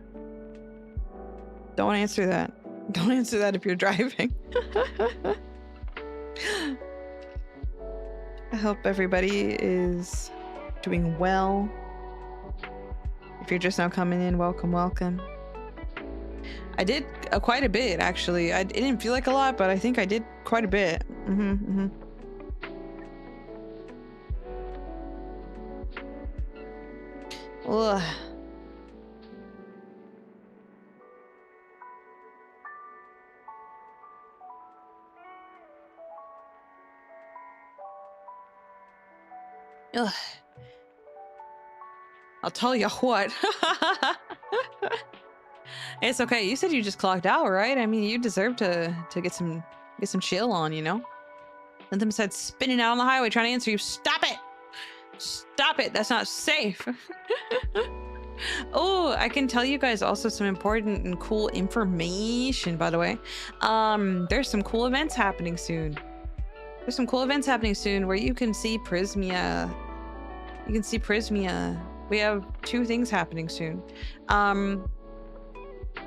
Don't answer that. Don't answer that if you're driving. I hope everybody is doing well. If you're just now coming in, welcome, welcome. I did quite a bit, actually. It didn't feel like a lot, but I think I did quite a bit. Ugh. Ugh. I'll tell you what. It's okay. You said you just clocked out, right? I mean, you deserve to get some chill on, you know? Let them start spinning out on the highway trying to answer you. Stop it! Stop it! That's not safe. Oh, I can tell you guys also some important and cool information, by the way. There's some cool events happening soon. There's some cool events happening soon where you can see PRISMIA. You can see PRISMIA. We have 2 things happening soon.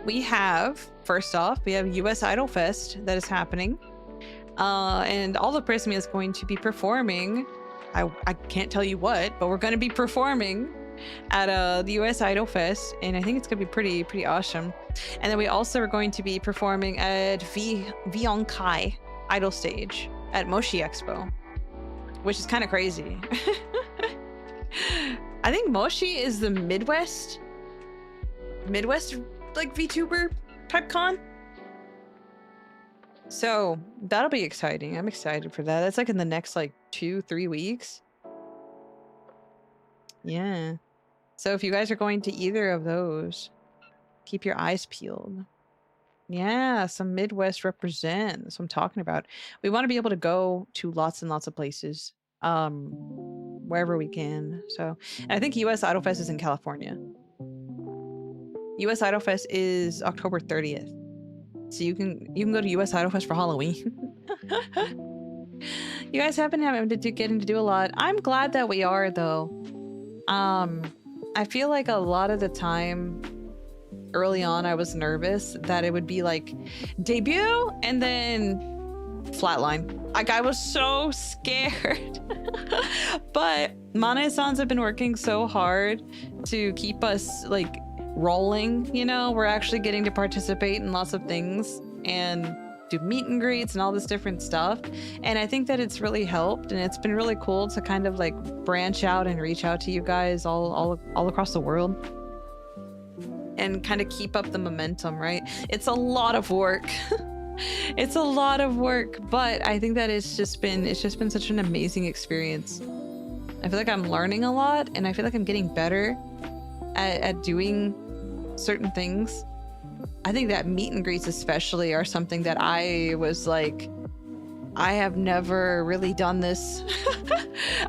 We have, first off, we have US Idol Fest that is happening. And all the PRISMIA is going to be performing. I can't tell you what, but we're going to be performing at the US Idol Fest, and I think it's going to be pretty awesome. And then we also are going to be performing at Vionkai Idol Stage at Moshi Expo, which is kind of crazy. I think Moshi is the Midwest like VTuber type con. So that'll be exciting. I'm excited for that. That's like in the next like 2-3 weeks. Yeah. So if you guys are going to either of those, keep your eyes peeled. Yeah, some Midwest represent. That's what I'm talking about. We want to be able to go to lots and lots of places, wherever we can. So, and I think US Idol Fest is in California. US Idol Fest is October 30th. So you can go to US Idol Fest for Halloween. You guys have been getting to do a lot. I'm glad that we are, though. I feel like a lot of the time early on I was nervous that it would be like debut and then flatline. Like I was so scared. But Mane-sans have been working so hard to keep us like rolling, you know. We're actually getting to participate in lots of things and do meet and greets and all this different stuff, and I think that it's really helped, and it's been really cool to kind of like branch out and reach out to you guys all across the world and kind of keep up the momentum, right? It's a lot of work. It's a lot of work, but I think that it's just been such an amazing experience. I feel like I'm learning a lot, and I feel like I'm getting better at doing certain things. I think that meet and greets especially are something that I was like, I have never really done this.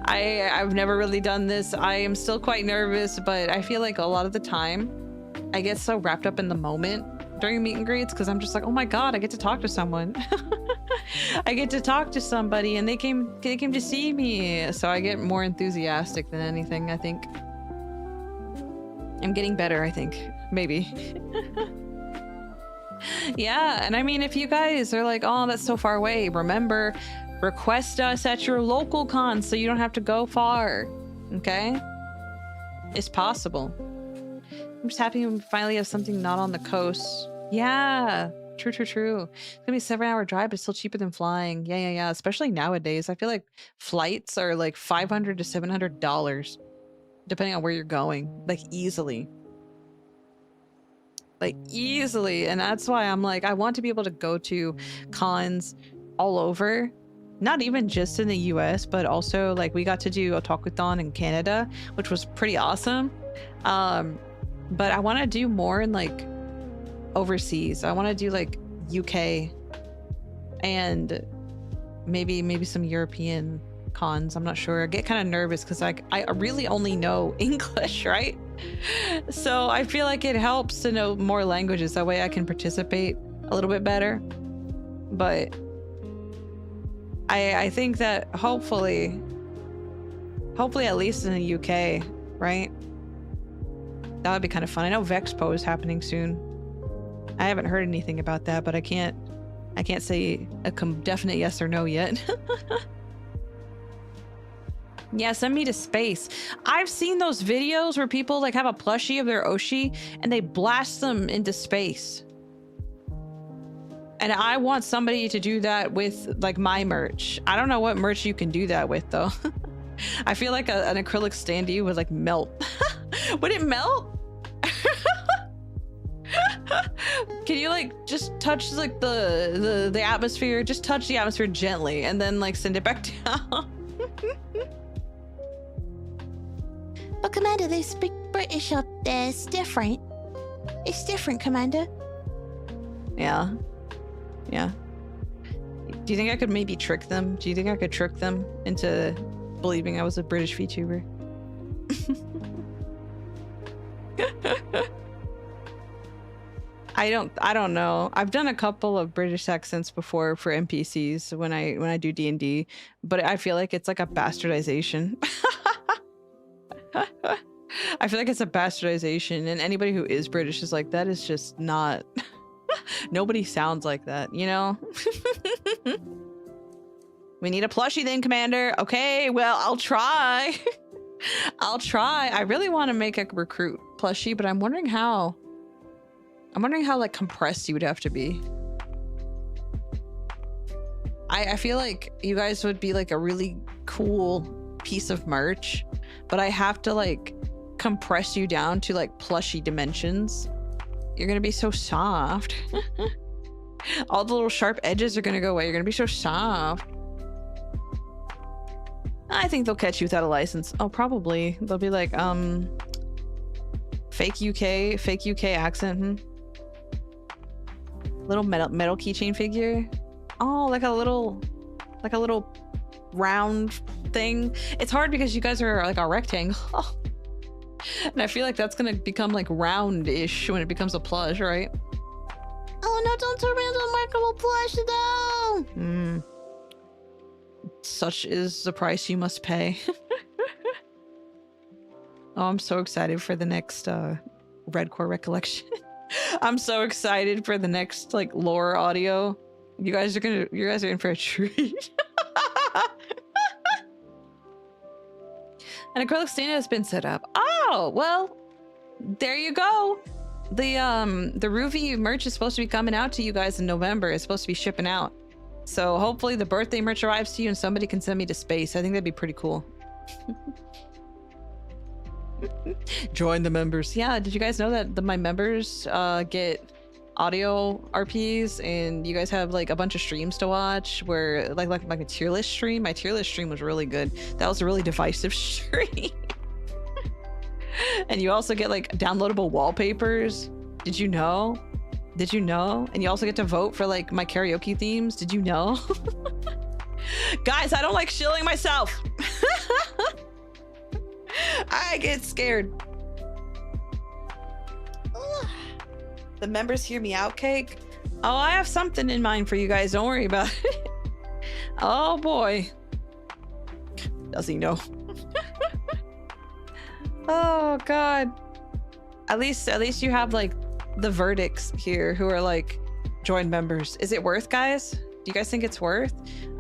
I've never really done this. I am still quite nervous, but I feel like a lot of the time I get so wrapped up in the moment during meet and greets because I'm just like, oh my god, I get to talk to someone. I get to talk to somebody and they came to see me. So I get more enthusiastic than anything, I think. I'm getting better, I think. Maybe. Yeah, and I mean, if you guys are like, oh, that's so far away, remember, request us at your local con so you don't have to go far. Okay? It's possible. I'm just happy we finally have something not on the coast. Yeah. True. It's gonna be a 7-hour drive, but it's still cheaper than flying. Yeah. Especially nowadays. I feel like flights are like $500 to $700, depending on where you're going. Like easily. And that's why I'm like, I want to be able to go to cons all over. Not even just in the US, but also like we got to do Otakuthon in Canada, which was pretty awesome. But I want to do more in like overseas. I want to do like UK and maybe some European cons. I'm not sure. I get kind of nervous because like I really only know English, right? So I feel like it helps to know more languages. That way I can participate a little bit better. But I think that hopefully at least in the UK, right? That would be kind of fun. I know Vexpo is happening soon. I haven't heard anything about that, but I can't say a definite yes or no yet. Yeah, send me to space. I've seen those videos where people like have a plushie of their Oshi and they blast them into space. And I want somebody to do that with like my merch. I don't know what merch you can do that with though. I feel like an acrylic standee would like melt. Would it melt? Can you like just touch like the atmosphere? Just touch the atmosphere gently and then like send it back down. But Commander, they speak British up there. It's different. It's different, Commander. Yeah. Do you think I could maybe trick them? Do you think I could trick them into believing I was a British VTuber? I don't know. I've done a couple of British accents before for NPCs when I do D&D, but I feel like it's like a bastardization. I feel like it's a bastardization, and anybody who is British is like, that is just not... Nobody sounds like that, you know? We need a plushie then, Commander. Okay, well, I'll try. I'll try. I really want to make a recruit plushie, but I'm wondering how like compressed you would have to be. I feel like you guys would be like a really cool piece of merch, but I have to like compress you down to like plushie dimensions. You're gonna be so soft. All the little sharp edges are gonna go away. You're gonna be so soft. I think they'll catch you without a license. Oh, probably. They'll be like, fake UK accent. Little metal keychain figure. Oh, like a little round thing. It's hard because you guys are like a rectangle. And I feel like that's gonna become like round-ish when it becomes a plush, right? Oh no, don't turn me into a micro plush though! Such is the price you must pay. Oh, I'm so excited for the next Redcore recollection. I'm so excited for the next like lore audio. You guys are in for a treat. An acrylic stand has been set up. Oh, well, there you go. The Ruvii merch is supposed to be coming out to you guys in November. It's supposed to be shipping out. So hopefully the birthday merch arrives to you and somebody can send me to space. I think that'd be pretty cool. Join the members. Yeah, did you guys know that my members get audio RPs and you guys have like a bunch of streams to watch where like a tier list stream? My tier list stream was really good. That was a really divisive stream. And you also get like downloadable wallpapers. Did you know? And you also get to vote for like my karaoke themes. Did you know? Guys, I don't like shilling myself. I get scared. The members hear me out, Cake. Oh, I have something in mind for you guys. Don't worry about it. Oh boy. Does he know? Oh god. At least you have like the verdicts here who are like join members. Is it worth, guys? Do you guys think it's worth?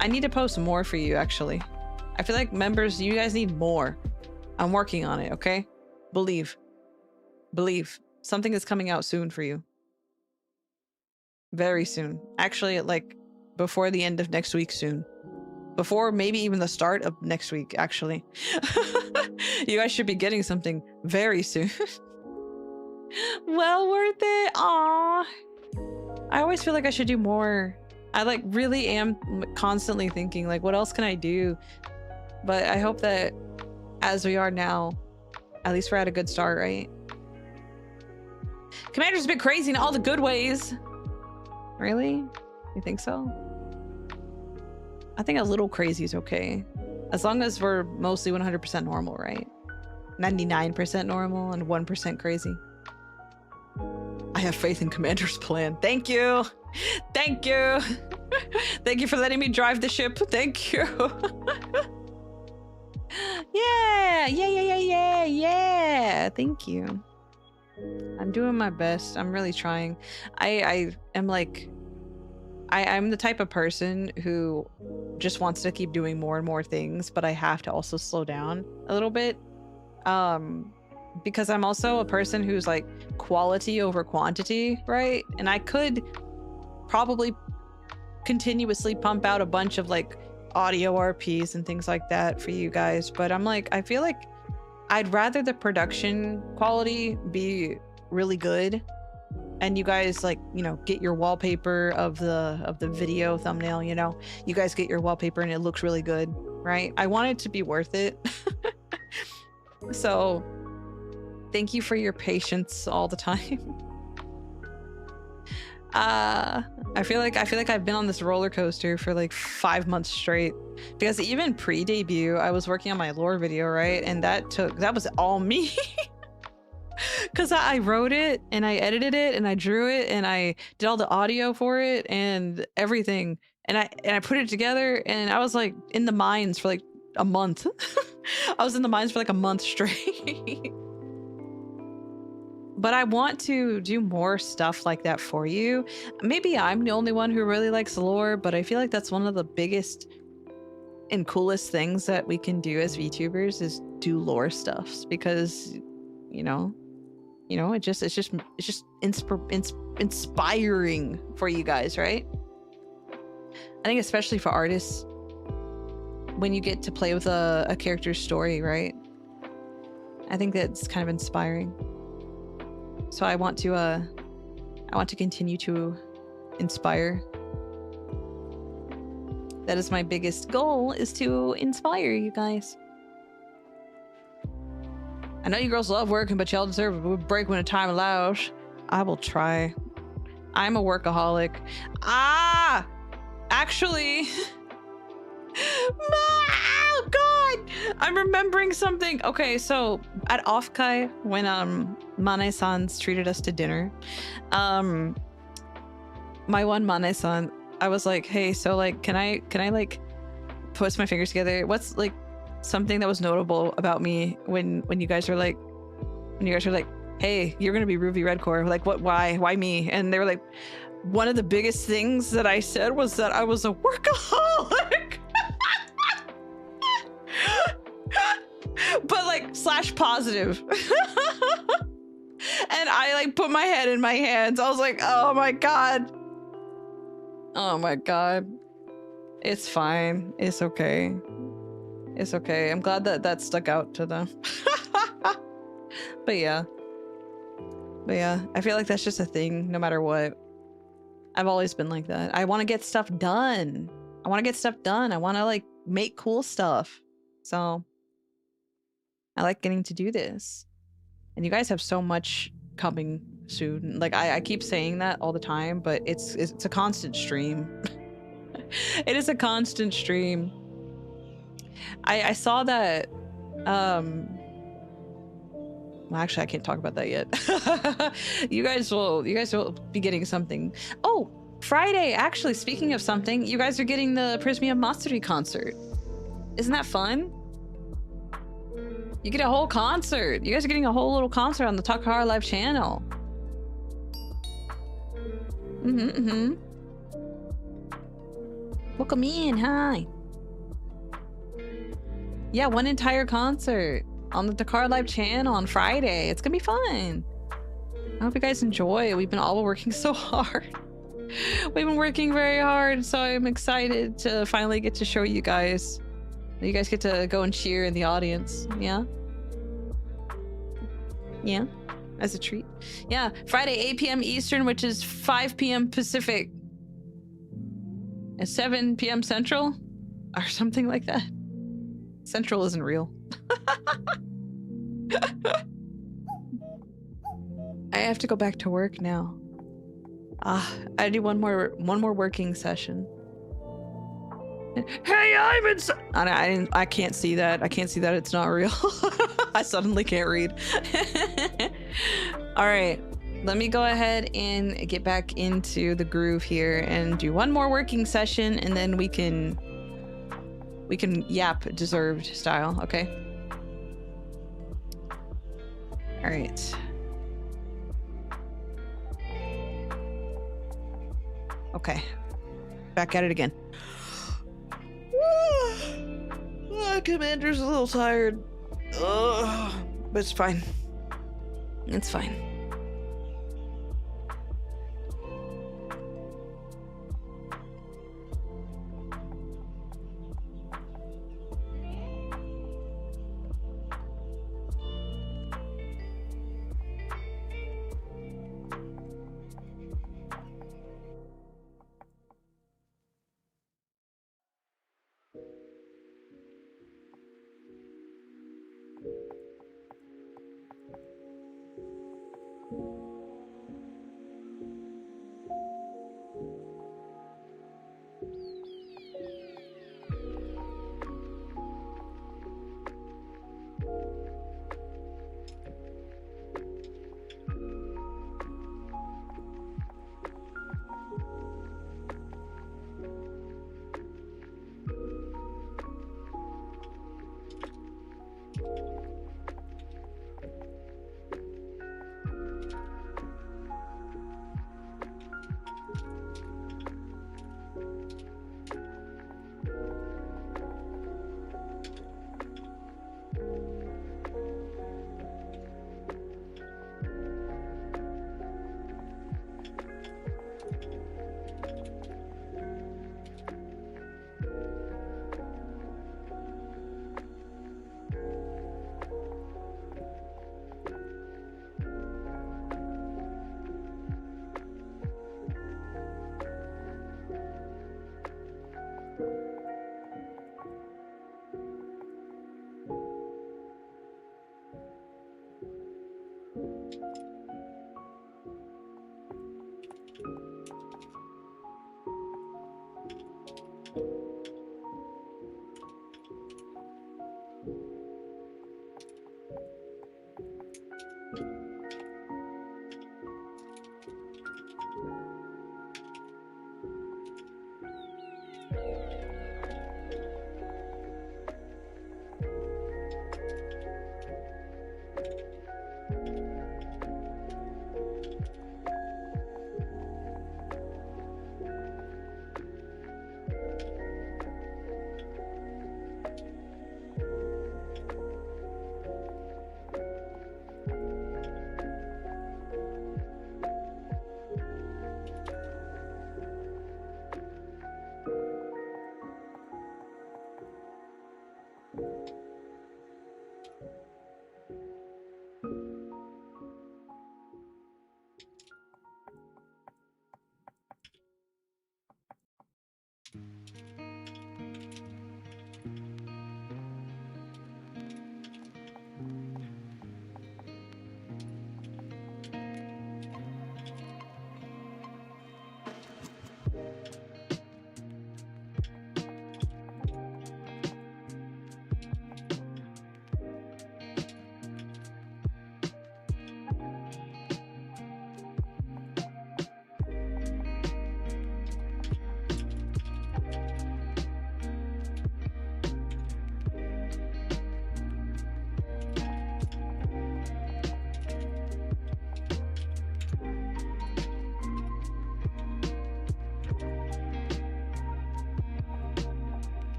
I need to post more for you, actually. I feel like members, you guys need more. I'm working on it, okay? Believe. Something is coming out soon for you. Very soon. Actually, like before the end of next week soon. Before maybe even the start of next week, actually. You guys should be getting something very soon. Well worth it. Aww. I always feel like I should do more. I like really am constantly thinking like, what else can I do? But I hope that as we are now, at least we're at a good start, right? Commander's a bit crazy in all the good ways. Really? You think so? I think a little crazy is okay. As long as we're mostly 100% normal, right? 99% normal and 1% crazy. I have faith in Commander's plan. Thank you. Thank you. Thank you for letting me drive the ship. Thank you. Yeah. Thank you. I'm doing my best. I'm really trying. I am like, I'm the type of person who just wants to keep doing more and more things, but I have to also slow down a little bit. Because I'm also a person who's like quality over quantity, right? And I could probably continuously pump out a bunch of like audio RPs and things like that for you guys, but I'm like, I feel like I'd rather the production quality be really good and you guys like, you know, get your wallpaper of the video thumbnail, you know, you guys get your wallpaper and it looks really good, right? I want it to be worth it. So thank you for your patience all the time. I feel like I've been on this roller coaster for like 5 months straight, because even pre-debut I was working on my lore video, right? And that was all me. Because I wrote it and I edited it and I drew it and I did all the audio for it and everything, and I put it together, and I was like in the mines for like a month. I was in the mines for like a month straight. But I want to do more stuff like that for you. Maybe I'm the only one who really likes lore, but I feel like that's one of the biggest and coolest things that we can do as VTubers is do lore stuffs, because you know, it's just inspiring for you guys, right? I think especially for artists, when you get to play with a character's story, right? I think that's kind of inspiring. So I want to continue to inspire. That is my biggest goal, is to inspire you guys. I know you girls love working, but y'all deserve a break when the time allows. I will try. I'm a workaholic. Actually. Oh god, I'm remembering something. Okay, so at Offkai, when Mane-sans treated us to dinner, my one Mane-san, I was like, hey, so like can I like put my fingers together? What's like something that was notable about me when you guys are like, hey, you're gonna be Ruvii Redcore, like what, why me? And they were like, one of the biggest things that I said was that I was a workaholic. But like / positive. And I like put my head in my hands. I was like, oh my god, it's fine, it's okay, I'm glad that stuck out to them. but yeah, I feel like that's just a thing no matter what. I've always been like that. I want to get stuff done. I want to like make cool stuff. So I like getting to do this. And you guys have so much coming soon. Like I keep saying that all the time, but it's a constant stream. It is a constant stream. I saw that well, actually I can't talk about that yet. You guys will be getting something. Oh, Friday, actually, speaking of something, you guys are getting the PRISMIA Mastery concert. Isn't that fun? You get a whole concert. You guys are getting a whole little concert on the Takara live channel. Welcome in, hi. Yeah, one entire concert on the Takara live channel on Friday. It's gonna be fun. I hope you guys enjoy. We've been all working so hard. We've been working very hard, so I'm excited to finally get to show you guys. You guys get to go and cheer in the audience. Yeah? Yeah? As a treat. Yeah, Friday, 8 p.m. Eastern, which is 5 p.m. Pacific. And 7 p.m. Central? Or something like that. Central isn't real. I have to go back to work now. I do one more working session. Hey, Ivan! I can't see that. I can't see that. It's not real. I suddenly can't read. All right, let me go ahead and get back into the groove here and do one more working session, and then we can yap deserved style. Okay. All right. Okay. Back at it again. Commander's a little tired. But it's fine. It's fine.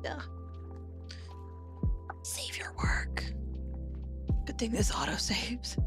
Yeah. Save your work. Good thing this auto saves.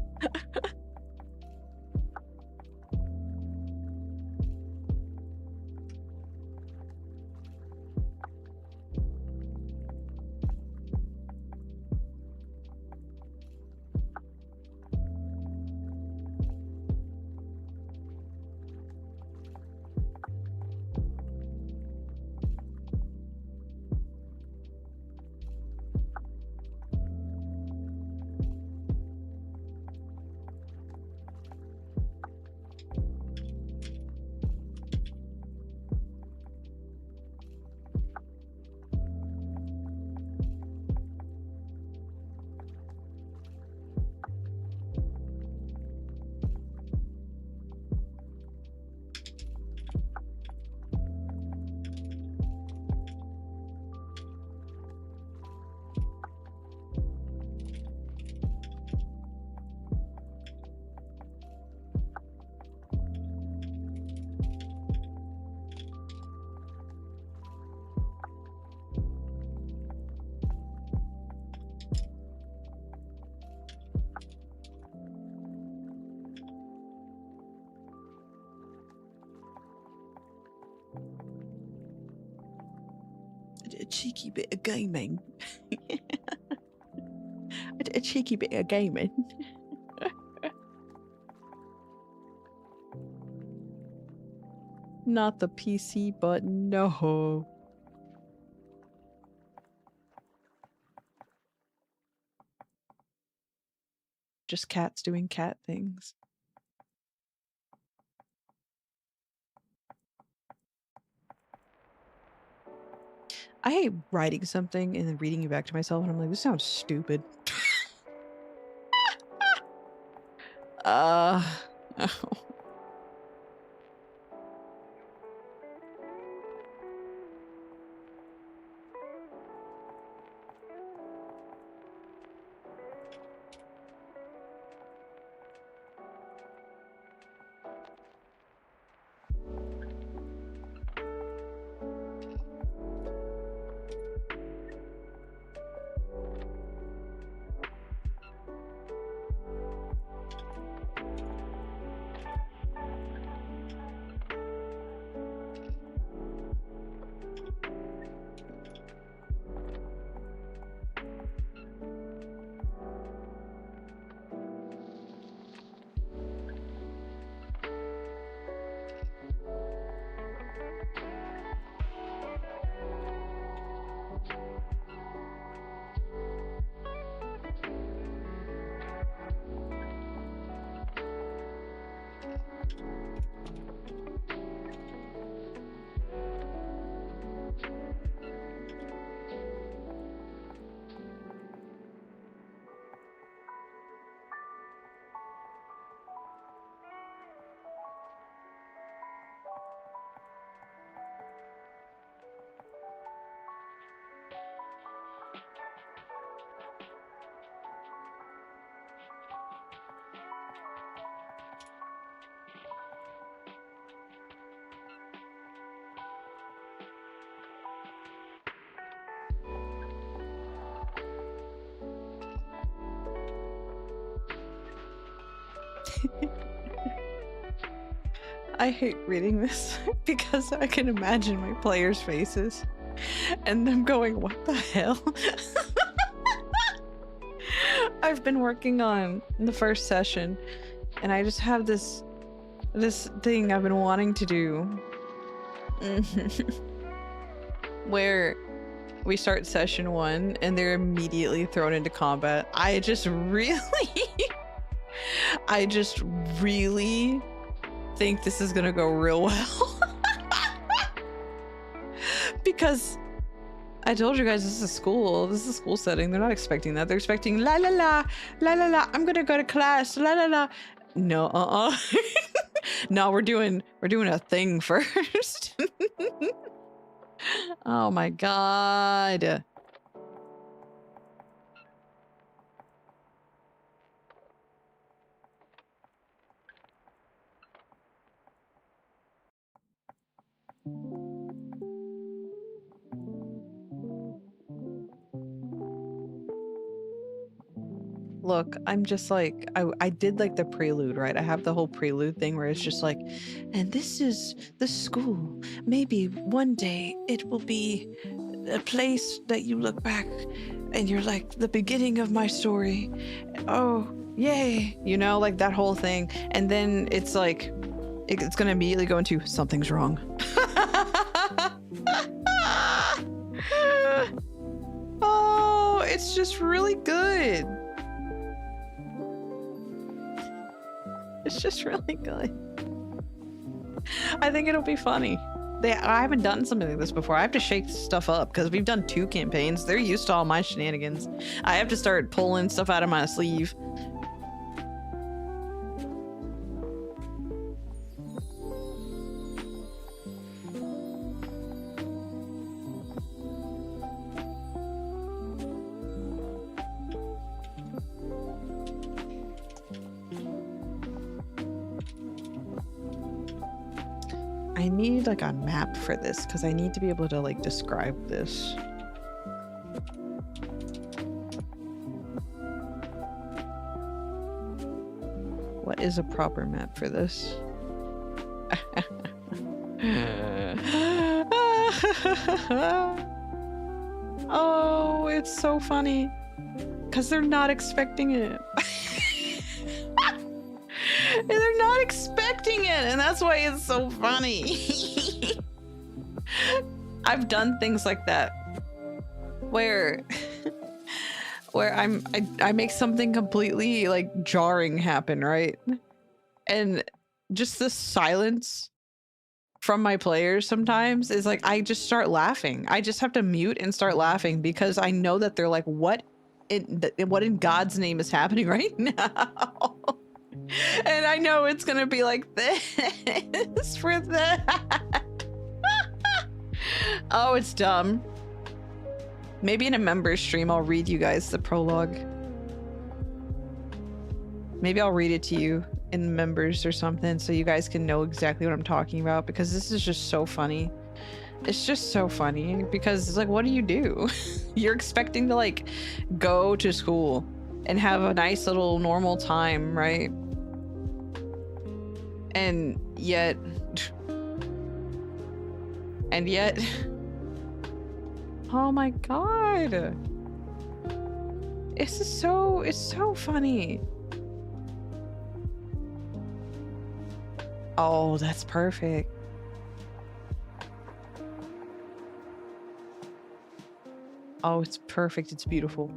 A cheeky bit of gaming. A cheeky bit of gaming. Not the PC button, no. Just cats doing cat things. I hate writing something and then reading it back to myself, and I'm like, this sounds stupid. Oh. I hate reading this because I can imagine my players' faces and them going, what the hell? I've been working on the first session and I just have this thing I've been wanting to do where we start session 1 and they're immediately thrown into combat. I just really think this is gonna go real well. Because I told you guys this is a school setting. They're not expecting that. They're expecting la la la la la la, I'm gonna go to class, la la la. No, no, we're doing a thing first. Oh my god. look, I'm just like, I did like the prelude, right? I have the whole prelude thing where it's just like, and this is the school. Maybe one day it will be a place that you look back and you're like, the beginning of my story. Oh, yay. You know, like that whole thing. And then it's like, it's going to immediately go into something's wrong. Oh, it's just really good. It's just really good. I think it'll be funny. I haven't done something like this before. I have to shake stuff up because we've done 2 campaigns. They're used to all my shenanigans. I have to start pulling stuff out of my sleeve. I need like a map for this because I need to be able to like describe this. What is a proper map for this? Oh, it's so funny because they're not expecting it. They're not expecting it, and that's why it's so funny. I've done things like that where I make something completely like jarring happen, right? And just the silence from my players sometimes is like I just start laughing. I just have to mute and start laughing because I know that they're like, what in God's name is happening right now? And I know it's gonna be like this for that. Oh, it's dumb. Maybe in a members stream I'll read you guys the prologue. Maybe I'll read it to you in the members or something so you guys can know exactly what I'm talking about, because this is just so funny. It's just so funny because it's like, what do you do? You're expecting to like go to school and have a nice little normal time, right? And yet, oh my God. It's so funny. Oh, that's perfect. Oh, it's perfect. It's beautiful.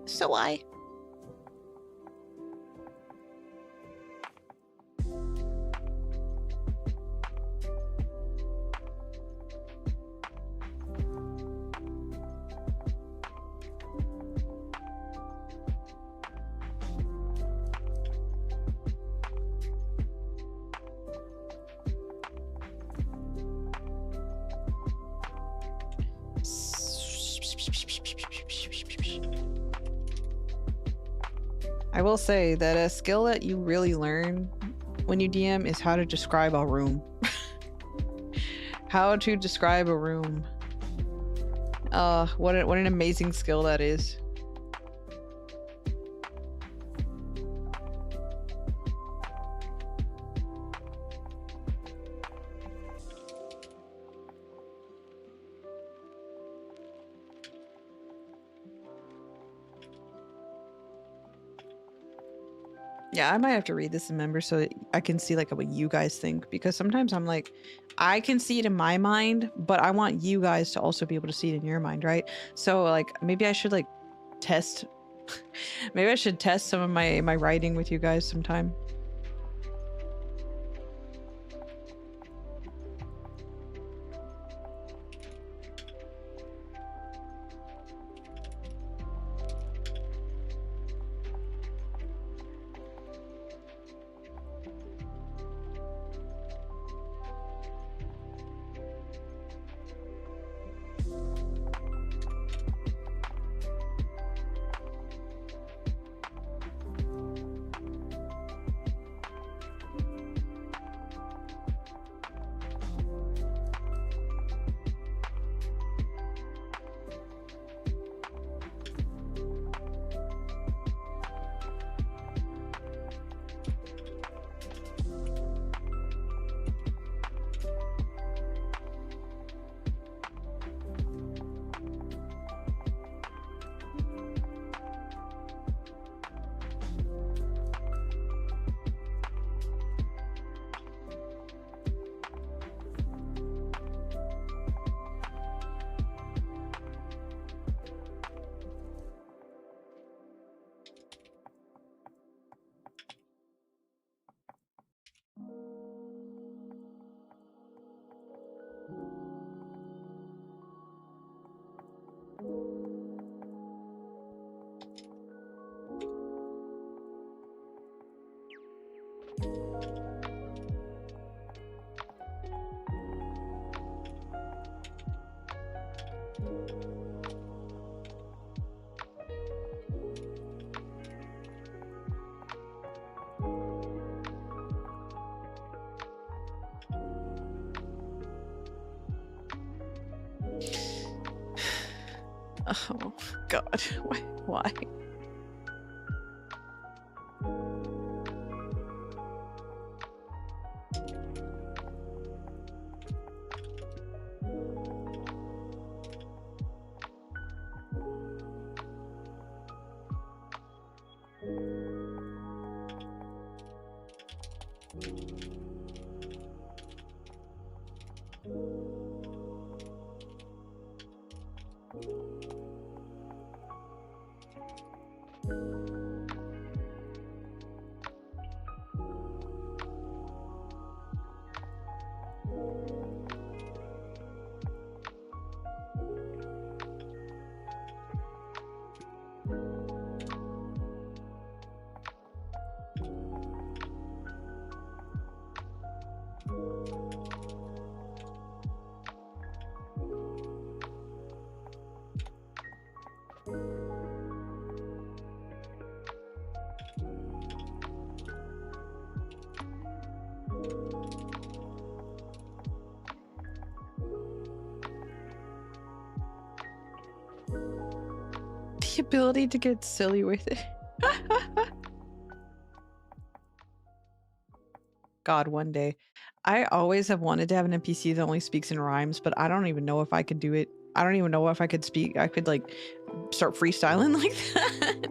So I will say that a skill that you really learn when you DM is how to describe a room. How to describe a room. What an amazing skill that is. Yeah, I might have to read this in member so that I can see like what you guys think, because sometimes I'm like, I can see it in my mind, but I want you guys to also be able to see it in your mind, right? So like maybe I should like test maybe I should test some of my writing with you guys sometime. Oh God, why? The ability to get silly with it. God, one day. I always have wanted to have an NPC that only speaks in rhymes, but I don't even know if I could do it. I don't even know if I could speak. I could like start freestyling like that.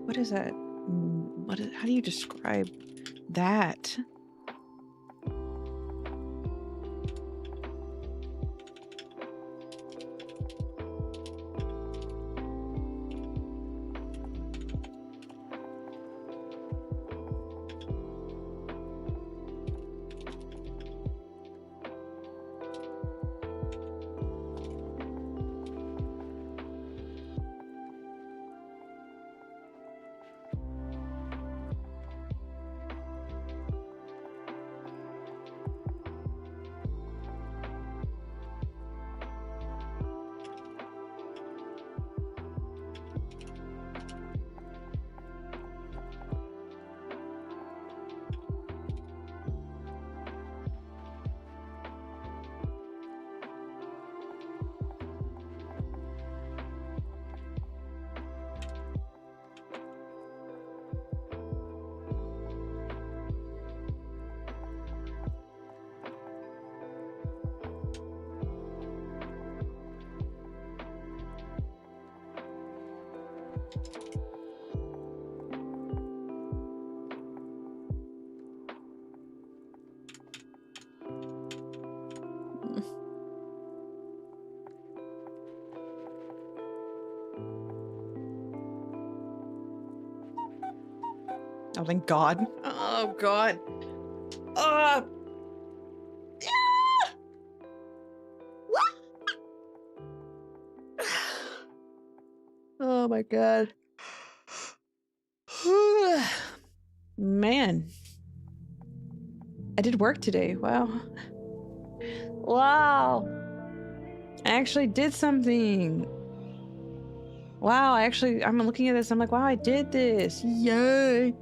What is that? How do you describe that? Oh, thank God. Oh, God. Oh, my God. Man. I did work today. Wow. Wow. I actually did something. Wow, I'm looking at this. I'm like, wow, I did this. Yay.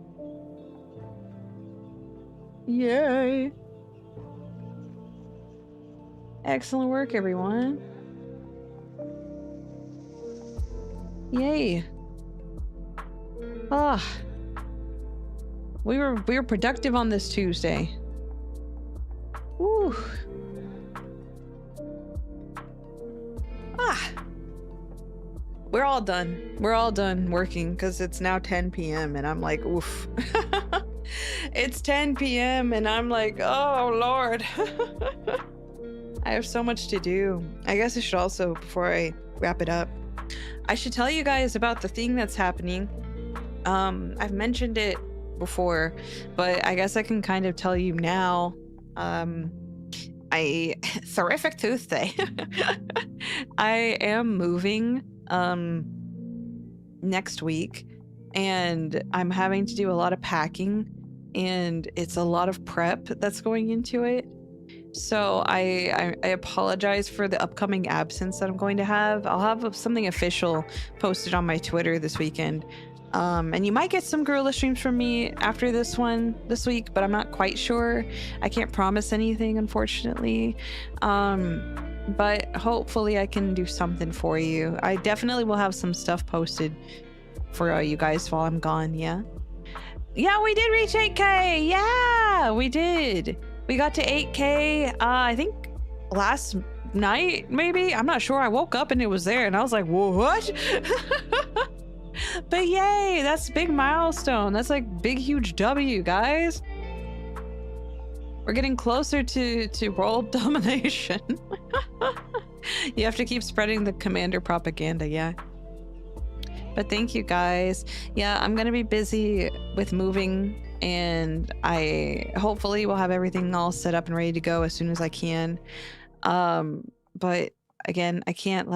Yay. Excellent work, everyone. Yay. Ah. We were productive on this Tuesday. Woo. Ah. We're all done. We're all done working because it's now 10 p.m. and I'm like, oof. It's 10 p.m. and I'm like, oh, Lord. I have so much to do. I guess I should also, before I wrap it up, I should tell you guys about the thing that's happening. I've mentioned it before, but I guess I can kind of tell you now. Terrific Tuesday. I am moving next week, and I'm having to do a lot of packing, and it's a lot of prep that's going into it. So I apologize for the upcoming absence that I'm going to have. I'll have something official posted on my Twitter this weekend. And you might get some gorilla streams from me after this one this week, but I'm not quite sure. I can't promise anything, unfortunately. But hopefully I can do something for you. I definitely will have some stuff posted for you guys while I'm gone. Yeah, we did reach 8K. Yeah, we did. We got to 8K, I think last night, maybe? I'm not sure. I woke up and it was there and I was like, what? But yay, that's a big milestone. That's like big, huge W, guys. We're getting closer to world domination. You have to keep spreading the commander propaganda, yeah. But thank you, guys. Yeah, I'm gonna be busy with moving, and I hopefully will have everything all set up and ready to go as soon as I can. But again, I can't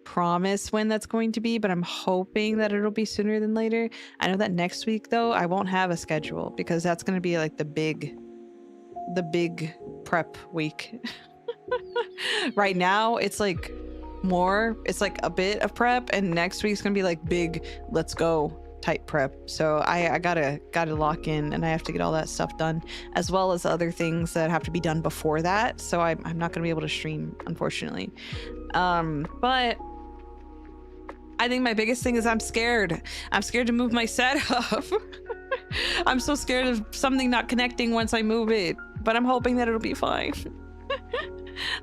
promise when that's going to be, but I'm hoping that it'll be sooner than later. I know that next week though, I won't have a schedule because that's going to be like the big prep week. Right now it's like a bit of prep, and next week's gonna be like big let's go type prep. So I gotta lock in, and I have to get all that stuff done, as well as other things that have to be done before that. So I'm not gonna be able to stream, unfortunately. But I think my biggest thing is I'm scared to move my setup. I'm so scared of something not connecting once I move it, but I'm hoping that it'll be fine.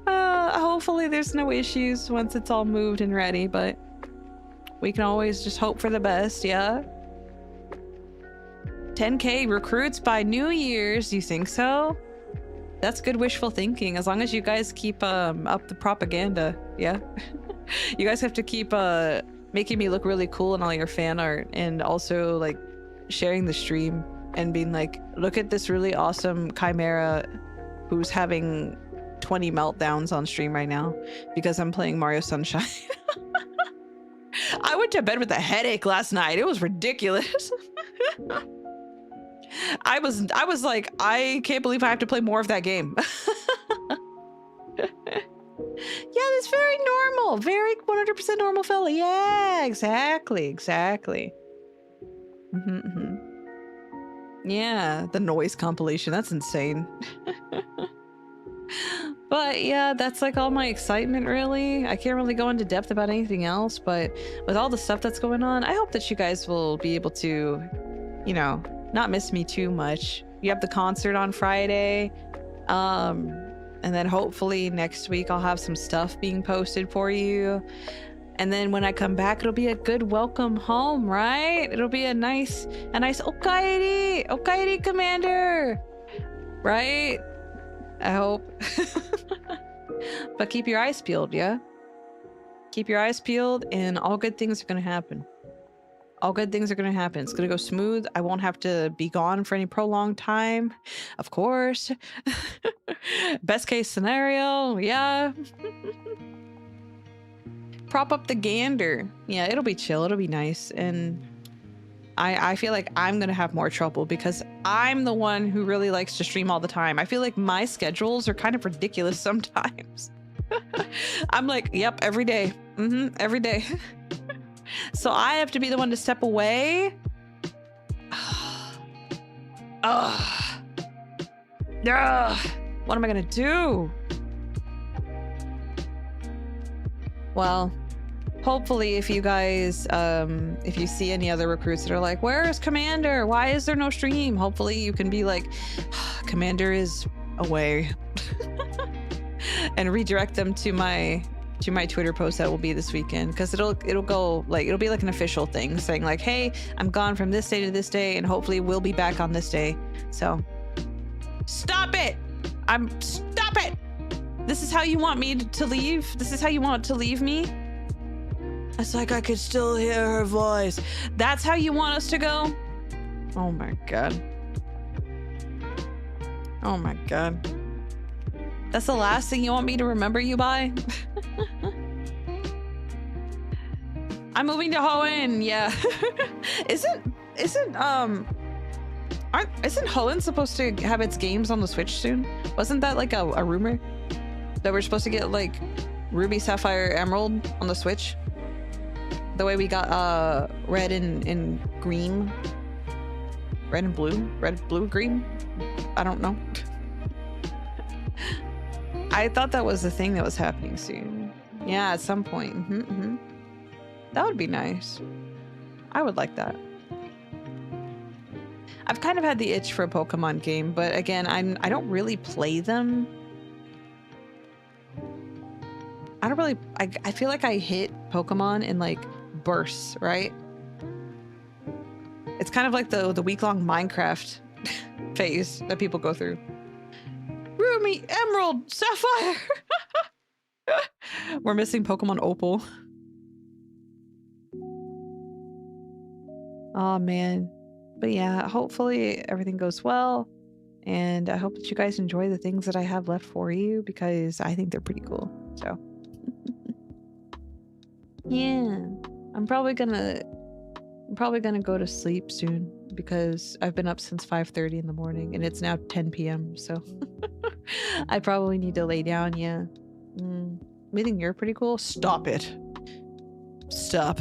Hopefully there's no issues once it's all moved and ready, but we can always just hope for the best. Yeah, 10K recruits by New Year's. You think so? That's good wishful thinking, as long as you guys keep up the propaganda. Yeah. You guys have to keep making me look really cool in all your fan art, and also like sharing the stream and being like, look at this really awesome chimera who's having 20 meltdowns on stream right now because I'm playing Mario Sunshine. I went to bed with a headache last night. It was ridiculous. I was like, I can't believe I have to play more of that game. Yeah, that's very normal. Very 100% normal fella. Yeah, exactly. Yeah, the noise compilation. That's insane. But yeah, that's like all my excitement, really. I can't really go into depth about anything else, but with all the stuff that's going on, I hope that you guys will be able to, you know, not miss me too much. You have the concert on Friday. And then hopefully next week I'll have some stuff being posted for you. And then when I come back, it'll be a good welcome home, right? It'll be a nice Okaeri, Commander, right? I hope. But keep your eyes peeled, yeah? Keep your eyes peeled and all good things are gonna happen. All good things are gonna happen. It's gonna go smooth. I won't have to be gone for any prolonged time, of course. Best case scenario, yeah. Prop up the gander. Yeah, it'll be chill. It'll be nice. And I feel like I'm gonna have more trouble because I'm the one who really likes to stream all the time. I feel like my schedules are kind of ridiculous sometimes. I'm like, yep, every day. Every day. So I have to be the one to step away. What am I gonna do? Well, hopefully if you guys, if you see any other recruits that are like, where is Commander? Why is there no stream? Hopefully you can be like, Commander is away. And redirect them to my Twitter post that will be this weekend, because it'll go like, it'll be like an official thing saying like, hey, I'm gone from this day to this day and hopefully we'll be back on this day. So stop it. Stop it. This is how you want me to leave? This is how you want to leave me? It's like I could still hear her voice. That's how you want us to go? Oh my God. Oh my God. That's the last thing you want me to remember you by? I'm moving to Hoenn, yeah. Isn't Hoenn supposed to have its games on the Switch soon? Wasn't that like a rumor? That we're supposed to get like Ruby, Sapphire, Emerald on the Switch? The way we got red and green. Red and blue? Red, blue, green? I don't know. I thought that was the thing that was happening soon. Yeah, at some point. That would be nice. I would like that. I've kind of had the itch for a Pokemon game, but again, I don't really play them. I don't really, I feel like I hit Pokemon in like bursts, right? It's kind of like the week-long Minecraft phase that people go through. Ruby, Emerald, Sapphire. We're missing Pokemon Opal. Oh man. But yeah, hopefully everything goes well. And I hope that you guys enjoy the things that I have left for you, because I think they're pretty cool. So yeah, I'm probably gonna go to sleep soon, because I've been up since 5:30 in the morning and it's now 10 p.m. So I probably need to lay down. Yeah. We think you're pretty cool. Stop it. Stop.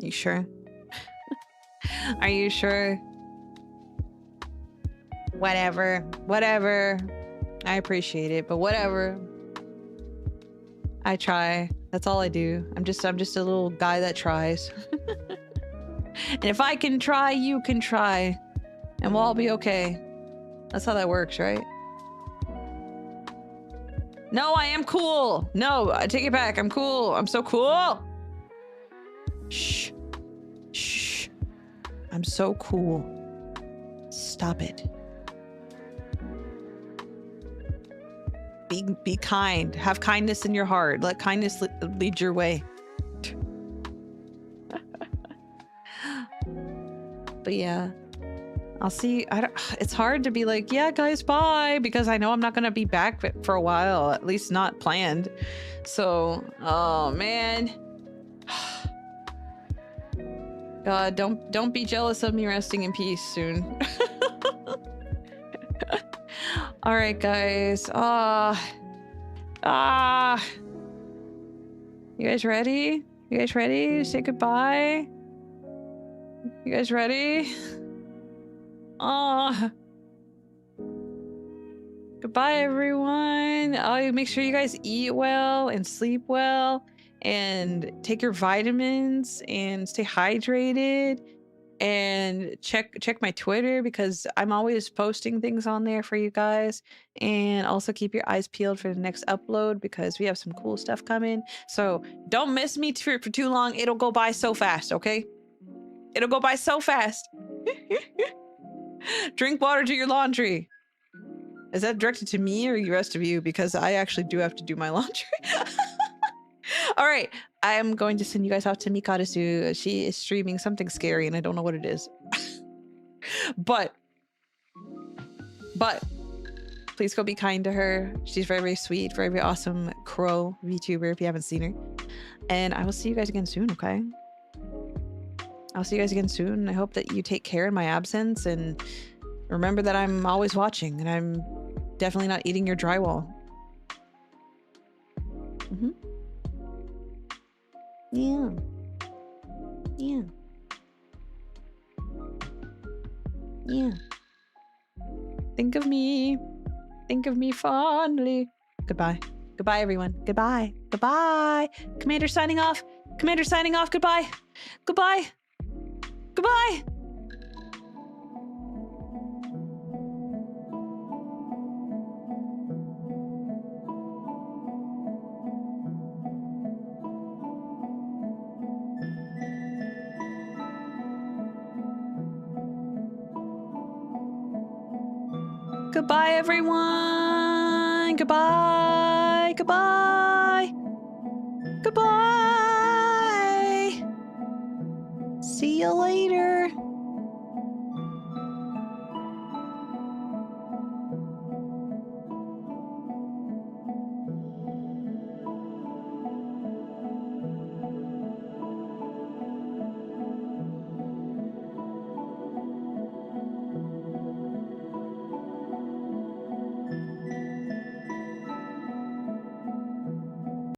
You sure? Are you sure? Whatever. I appreciate it, but whatever. I try. That's all I do. I'm just a little guy that tries. And if I can try, you can try. And we'll all be okay. That's how that works, right? No, I am cool. No, I take it back. I'm cool. I'm so cool. Shh. Shh. I'm so cool. Stop it. Be kind. Have kindness in your heart. Let kindness lead your way. But yeah, I'll see. It's hard to be like, yeah, guys, bye, because I know I'm not gonna be back for a while, at least not planned. So, oh man. God, don't be jealous of me resting in peace soon. All right, guys. You guys ready? You guys ready to say goodbye? You guys ready? Goodbye, everyone. Make sure you guys eat well and sleep well and take your vitamins and stay hydrated. And check my Twitter because I'm always posting things on there for you guys. And also keep your eyes peeled for the next upload because we have some cool stuff coming. So don't miss me for too long. It'll go by so fast, okay? It'll go by so fast. Drink water to your laundry. Is that directed to me or the rest of you? Because I actually do have to do my laundry. All right, I am going to send you guys off to Mikarisu. She is streaming something scary and I don't know what it is. but please go be kind to her. She's very, very sweet, very, very awesome crow VTuber if you haven't seen her. And I will see you guys again soon, okay? I'll see you guys again soon. I hope that you take care in my absence and remember that I'm always watching and I'm definitely not eating your drywall. Mm-hmm. Yeah. Yeah. Yeah. Think of me. Think of me fondly. Goodbye. Goodbye, everyone. Goodbye. Goodbye. Commander signing off. Commander signing off. Goodbye. Goodbye. Goodbye. Goodbye, everyone. Goodbye. Goodbye. Goodbye. See you later.